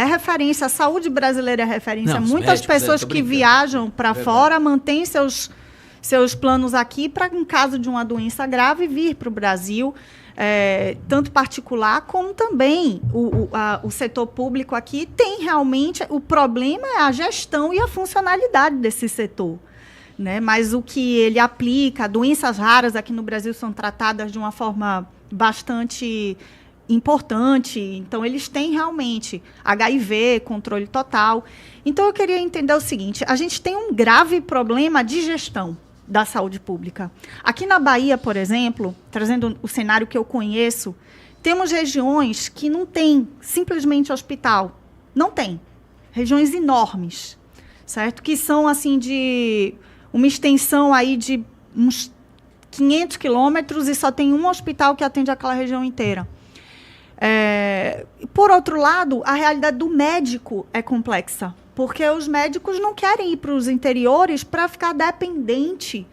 referência. A saúde brasileira é referência. Muitas pessoas que viajam para fora mantêm seus planos aqui para, em caso de uma doença grave, vir para o Brasil, tanto particular como também o setor público aqui tem realmente... O problema é a gestão e a funcionalidade desse setor, né? Mas o que ele aplica, doenças raras aqui no Brasil são tratadas de uma forma bastante importante. Então, eles têm realmente HIV, controle total. Então, eu queria entender o seguinte, a gente tem um grave problema de gestão da saúde pública. Aqui na Bahia, por exemplo, trazendo o cenário que eu conheço, temos regiões que não tem simplesmente hospital. Não tem. Regiões enormes, certo? Que são, assim, de uma extensão aí de uns 500 quilômetros e só tem um hospital que atende aquela região inteira. Por outro lado, a realidade do médico é complexa, porque os médicos não querem ir para os interiores para ficar dependente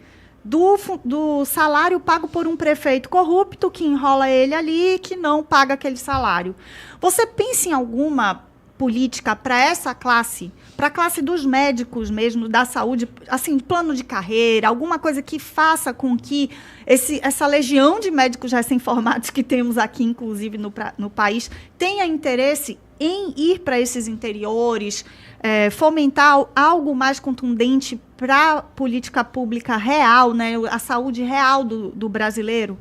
do salário pago por um prefeito corrupto que enrola ele ali e que não paga aquele salário. Você pensa em alguma política para essa classe, para a classe dos médicos mesmo, da saúde, assim, plano de carreira, alguma coisa que faça com que essa legião de médicos recém-formados que temos aqui, inclusive no país, tenha interesse em ir para esses interiores, fomentar algo mais contundente para a política pública real, né, a saúde real do brasileiro?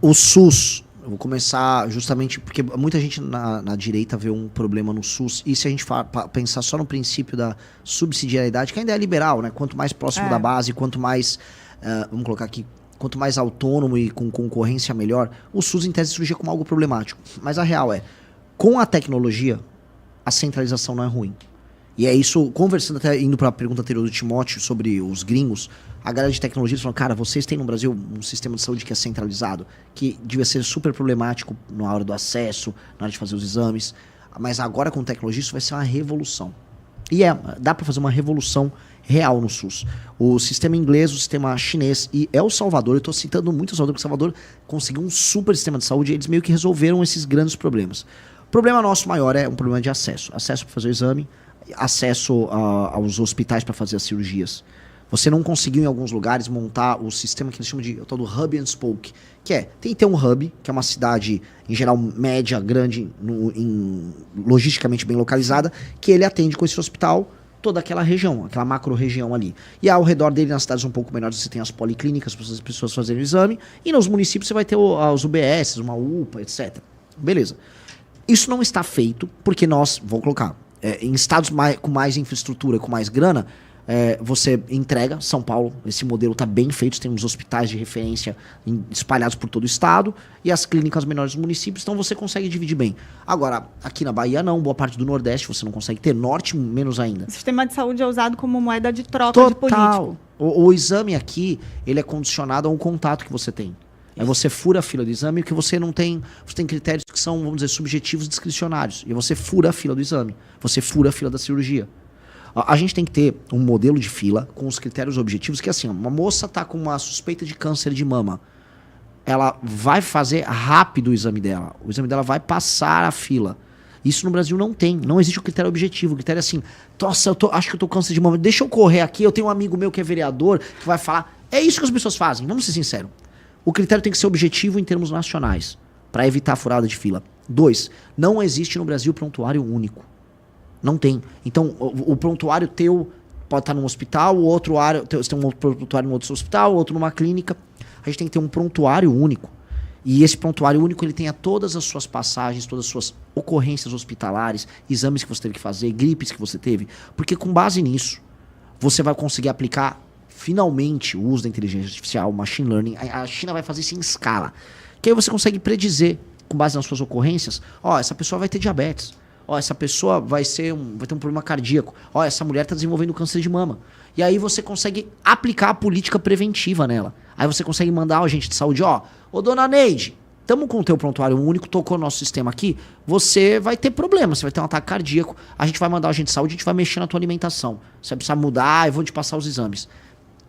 O SUS, eu vou começar justamente porque muita gente na direita vê um problema no SUS, e se a gente pensar só no princípio da subsidiariedade, que ainda é liberal, né? Quanto mais próximo da base, quanto mais, vamos colocar aqui, quanto mais autônomo e com concorrência melhor, o SUS em tese surgia como algo problemático. Mas a real com a tecnologia, a centralização não é ruim. E é isso, conversando até, indo para a pergunta anterior do Timóteo sobre os gringos, a galera de tecnologia falou, cara, vocês têm no Brasil um sistema de saúde que é centralizado, que devia ser super problemático na hora do acesso, na hora de fazer os exames, mas agora com tecnologia isso vai ser uma revolução. E dá para fazer uma revolução real no SUS. O sistema inglês, o sistema chinês e El Salvador, eu estou citando muito o Salvador, porque o Salvador conseguiu um super sistema de saúde e eles meio que resolveram esses grandes problemas. O problema nosso maior é um problema de acesso. Acesso para fazer o exame, acesso aos hospitais para fazer as cirurgias. Você não conseguiu em alguns lugares montar o sistema que eles chamam de o tal do hub and spoke, que tem que ter um hub, que é uma cidade, em geral, média, grande, logisticamente bem localizada, que ele atende com esse hospital toda aquela região, aquela macro-região ali. E ao redor dele, nas cidades um pouco menores, você tem as policlínicas para as pessoas fazerem o exame, e nos municípios você vai ter os UBS, uma UPA, etc. Beleza. Isso não está feito, porque nós, vou colocar, em estados com mais infraestrutura, com mais grana, você entrega. São Paulo, esse modelo está bem feito, tem uns hospitais de referência espalhados por todo o estado e as clínicas menores dos municípios, então você consegue dividir bem. Agora, aqui na Bahia não, boa parte do Nordeste você não consegue ter, Norte menos ainda. O sistema de saúde é usado como moeda de troca de político. O exame aqui, ele é condicionado a um contato que você tem. Você fura a fila do exame, porque você não tem... Você tem critérios que são, vamos dizer, subjetivos discricionários. E você fura a fila do exame. Você fura a fila da cirurgia. A gente tem que ter um modelo de fila com os critérios objetivos, que assim, uma moça está com uma suspeita de câncer de mama. Ela vai fazer rápido o exame dela. O exame dela vai passar a fila. Isso no Brasil não tem. Não existe o critério objetivo. O critério é assim, nossa, acho que eu tô com câncer de mama. Deixa eu correr aqui, eu tenho um amigo meu que é vereador, que vai falar. É isso que as pessoas fazem, vamos ser sinceros. O critério tem que ser objetivo em termos nacionais, para evitar a furada de fila. 2, não existe no Brasil prontuário único. Não tem. Então, o prontuário teu pode estar num hospital, o outro você tem um prontuário em outro hospital, outro numa clínica. A gente tem que ter um prontuário único. E esse prontuário único, ele tenha todas as suas passagens, todas as suas ocorrências hospitalares, exames que você teve que fazer, gripes que você teve. Porque com base nisso, você vai conseguir aplicar finalmente o uso da inteligência artificial, machine learning. A China vai fazer isso em escala. Que aí você consegue predizer com base nas suas ocorrências, essa pessoa vai ter diabetes. Essa pessoa vai ter um problema cardíaco. Essa mulher está desenvolvendo câncer de mama. E aí você consegue aplicar a política preventiva nela. Aí você consegue mandar o agente de saúde, ô dona Neide, estamos com o teu prontuário único, tocou no nosso sistema aqui, você vai ter problema, você vai ter um ataque cardíaco, a gente vai mandar o agente de saúde, a gente vai mexer na tua alimentação. Você vai precisar mudar, eu vou te passar os exames.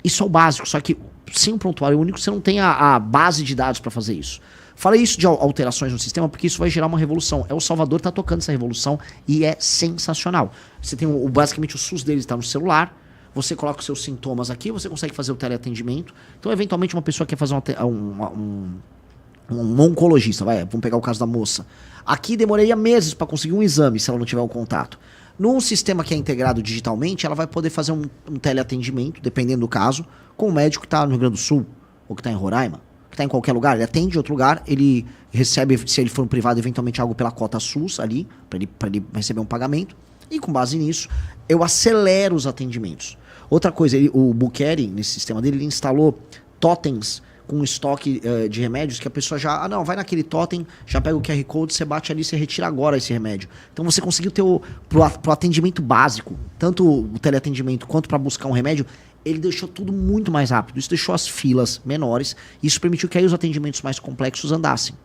Isso é o básico, só que sem um prontuário único você não tem a base de dados para fazer isso. Falei isso de alterações no sistema porque isso vai gerar uma revolução. El Salvador está tocando essa revolução e é sensacional. Você tem basicamente o SUS deles está no celular, você coloca os seus sintomas aqui, você consegue fazer o teleatendimento. Então, eventualmente, uma pessoa quer fazer um oncologista, vamos pegar o caso da moça. Aqui demoraria meses para conseguir um exame se ela não tiver o contato. Num sistema que é integrado digitalmente, ela vai poder fazer um teleatendimento, dependendo do caso, com o médico que está no Rio Grande do Sul ou que está em Roraima. Está em qualquer lugar, ele atende em outro lugar, ele recebe, se ele for um privado, eventualmente algo pela cota SUS ali, para ele receber um pagamento, e com base nisso, eu acelero os atendimentos. Outra coisa, o Bukele, nesse sistema dele, ele instalou totens com estoque de remédios, que a pessoa já, vai naquele totem, já pega o QR Code, você bate ali, você retira agora esse remédio. Então você conseguiu ter pro atendimento básico, tanto o teleatendimento quanto para buscar um remédio, ele deixou tudo muito mais rápido. Isso deixou as filas menores. Isso permitiu que aí os atendimentos mais complexos andassem.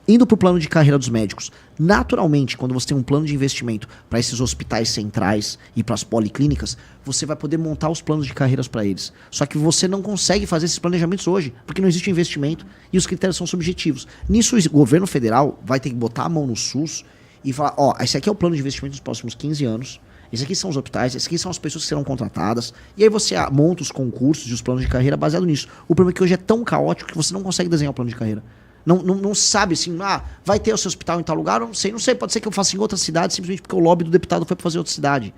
Indo para o plano de carreira dos médicos. Naturalmente, quando você tem um plano de investimento para esses hospitais centrais e para as policlínicas, você vai poder montar os planos de carreiras para eles. Só que você não consegue fazer esses planejamentos hoje, porque não existe investimento e os critérios são subjetivos. Nisso, o governo federal vai ter que botar a mão no SUS e falar, esse aqui é o plano de investimento dos próximos 15 anos. Esses aqui são os hospitais, esses aqui são as pessoas que serão contratadas. E aí você monta os concursos e os planos de carreira baseado nisso. O problema é que hoje é tão caótico que você não consegue desenhar o plano de carreira. Não sabe assim, vai ter o seu hospital em tal lugar, não sei, pode ser que eu faça em outra cidade, simplesmente porque o lobby do deputado foi para fazer em outra cidade.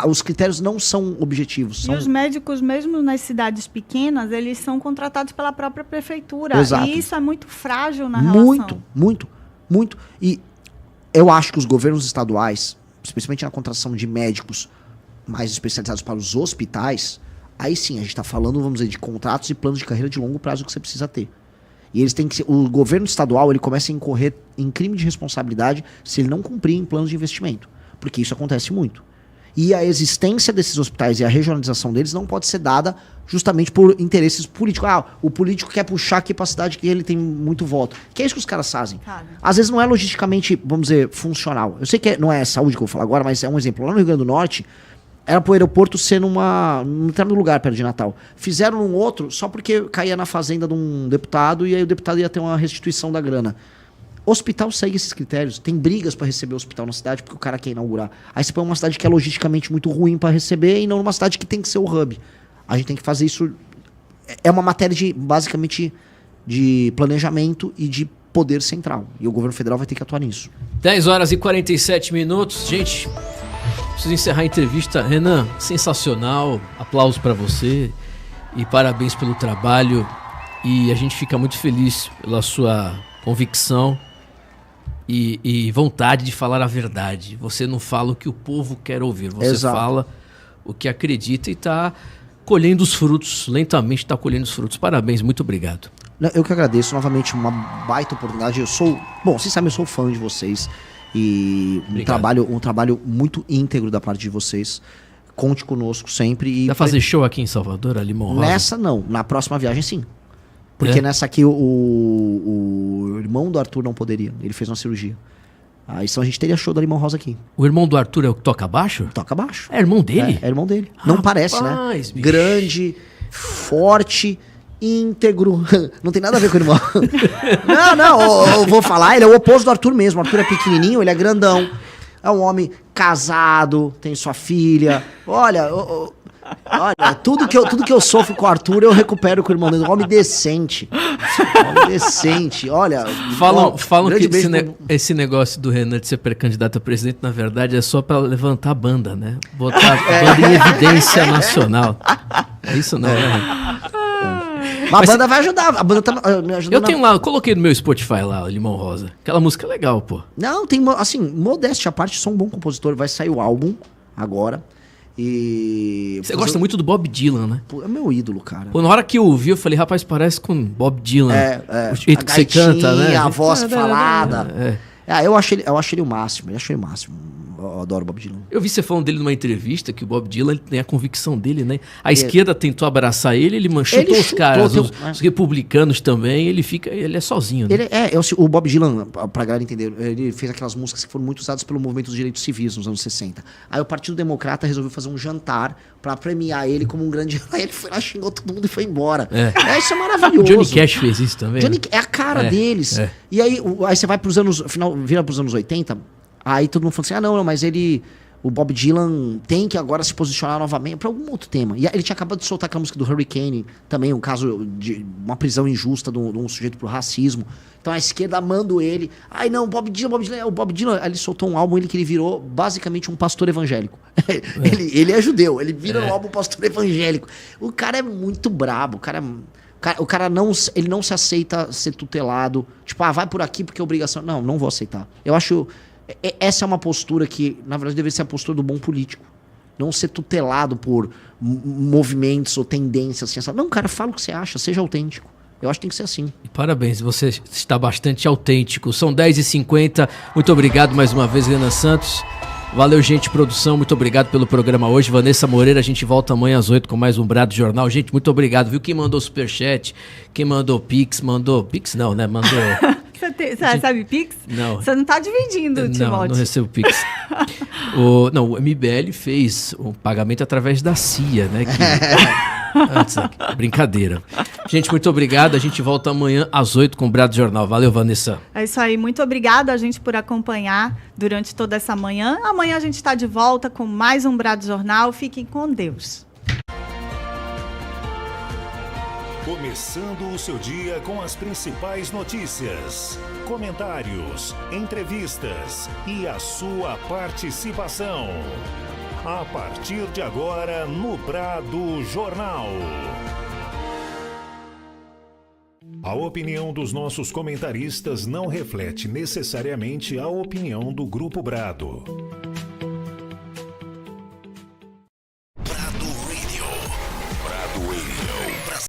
Os critérios não são objetivos. E os médicos, mesmo nas cidades pequenas, eles são contratados pela própria prefeitura. Exato. E isso é muito frágil na relação. Muito. E eu acho que os governos estaduais, especialmente na contratação de médicos mais especializados para os hospitais, aí sim, a gente está falando, vamos dizer, de contratos e planos de carreira de longo prazo que você precisa ter. E eles têm que ser, o governo estadual ele começa a incorrer em crime de responsabilidade se ele não cumprir em planos de investimento, porque isso acontece muito. E a existência desses hospitais e a regionalização deles não pode ser dada justamente por interesses políticos. O político quer puxar aqui para a cidade que ele tem muito voto. Que é isso que os caras fazem. Às vezes não é logisticamente, vamos dizer, funcional. Eu sei que não é saúde que eu vou falar agora, mas é um exemplo. Lá no Rio Grande do Norte, era pro aeroporto ser num determinado lugar perto de Natal. Fizeram um outro só porque caía na fazenda de um deputado e aí o deputado ia ter uma restituição da grana. Hospital segue esses critérios. Tem brigas para receber o hospital na cidade porque o cara quer inaugurar. Aí você põe uma cidade que é logisticamente muito ruim para receber e não numa cidade que tem que ser o hub. A gente tem que fazer isso. É uma matéria basicamente de planejamento e de poder central. E o governo federal vai ter que atuar nisso. 10h47. Gente, preciso encerrar a entrevista. Renan, sensacional. Aplausos para você e parabéns pelo trabalho. E a gente fica muito feliz pela sua convicção e vontade de falar a verdade. Você não fala o que o povo quer ouvir. Você Exato. fala o que acredita e está colhendo os frutos. Lentamente está colhendo os frutos. Parabéns, muito obrigado. Eu que agradeço. Novamente, uma baita oportunidade. Vocês sabem, eu sou fã de vocês. E um trabalho muito íntegro da parte de vocês. Conte conosco sempre. E vai fazer show aqui em Salvador, a Limão Rosa? Nessa não. Na próxima viagem, sim. Porque nessa aqui o irmão do Arthur não poderia. Ele fez uma cirurgia. Aí então a gente teria show da Limão Rosa aqui. O irmão do Arthur é o que toca baixo? Toca baixo. É irmão dele? É irmão dele. Não parece, né? Bicho. Grande, forte, íntegro. Não tem nada a ver com o irmão. Não, eu vou falar, ele é o oposto do Arthur mesmo. O Arthur é pequenininho, ele é grandão. É um homem casado, tem sua filha. Olha, tudo que eu sofro com o Arthur, eu recupero com o irmão dele. Um homem decente. Olha. Falam que esse negócio do Renan de ser pré-candidato a presidente, na verdade, é só pra levantar a banda, né? Botar a banda em evidência nacional. É isso não, né? Mas a banda vai ajudar. A banda tá me ajudando. Eu tenho lá, eu coloquei no meu Spotify lá, Limão Rosa. Aquela música é legal, pô. Não, tem, assim, modéstia à parte, sou um bom compositor. Vai sair o álbum agora. E... Você gosta muito do Bob Dylan, né? Pô, é meu ídolo, cara. Pô, na hora que eu ouvi, eu falei, rapaz, parece com Bob Dylan. O jeito que você canta, né? A voz falada. Eu acho ele o máximo. Eu adoro o Bob Dylan. Eu vi você falando dele numa entrevista, que o Bob Dylan ele tem a convicção dele, né? A esquerda tentou abraçar ele manchutou os caras. Os republicanos também, ele é sozinho, né? O Bob Dylan, pra galera entender, ele fez aquelas músicas que foram muito usadas pelo movimento dos direitos civis nos anos 60. Aí o Partido Democrata resolveu fazer um jantar pra premiar ele como um grande... Aí ele foi lá, xingou todo mundo e foi embora. Isso é maravilhoso. O Johnny Cash fez isso também. É a cara deles. E aí você vai pros anos... Vira pros anos 80... Aí todo mundo falou assim, não, mas o Bob Dylan tem que agora se posicionar novamente para algum outro tema. E ele tinha acabado de soltar aquela música do Hurricane, também um caso de uma prisão injusta de um sujeito por racismo. Então a esquerda amando ele. O Bob Dylan, aí ele soltou um álbum que ele virou basicamente um pastor evangélico. Ele é judeu, ele vira um álbum pastor evangélico. O cara é muito brabo, o cara não se aceita ser tutelado. Tipo, vai por aqui porque é obrigação. Não vou aceitar. Eu acho... Essa é uma postura que, na verdade, deveria ser a postura do bom político. Não ser tutelado por movimentos ou tendências. Assim. Não, cara, fala o que você acha, seja autêntico. Eu acho que tem que ser assim. Parabéns, você está bastante autêntico. São 10h50. Muito obrigado mais uma vez, Renan Santos. Valeu, gente, produção. Muito obrigado pelo programa hoje. Vanessa Moreira, a gente volta amanhã às 8 com mais um Brado Jornal. Gente, muito obrigado, viu? Quem mandou superchat, quem mandou Pix, Pix não, né? Mandou... Você sabe Pix? Não. Você não tá dividindo, Timóteo. Não recebo Pix. O MBL fez o pagamento através da CIA, né? Brincadeira. Gente, muito obrigado. A gente volta amanhã às 8 com o Brado Jornal. Valeu, Vanessa. É isso aí. Muito obrigada a gente por acompanhar durante toda essa manhã. Amanhã a gente está de volta com mais um Brado Jornal. Fiquem com Deus. Começando o seu dia com as principais notícias, comentários, entrevistas e a sua participação. A partir de agora, no Brado Jornal. A opinião dos nossos comentaristas não reflete necessariamente a opinião do Grupo Brado.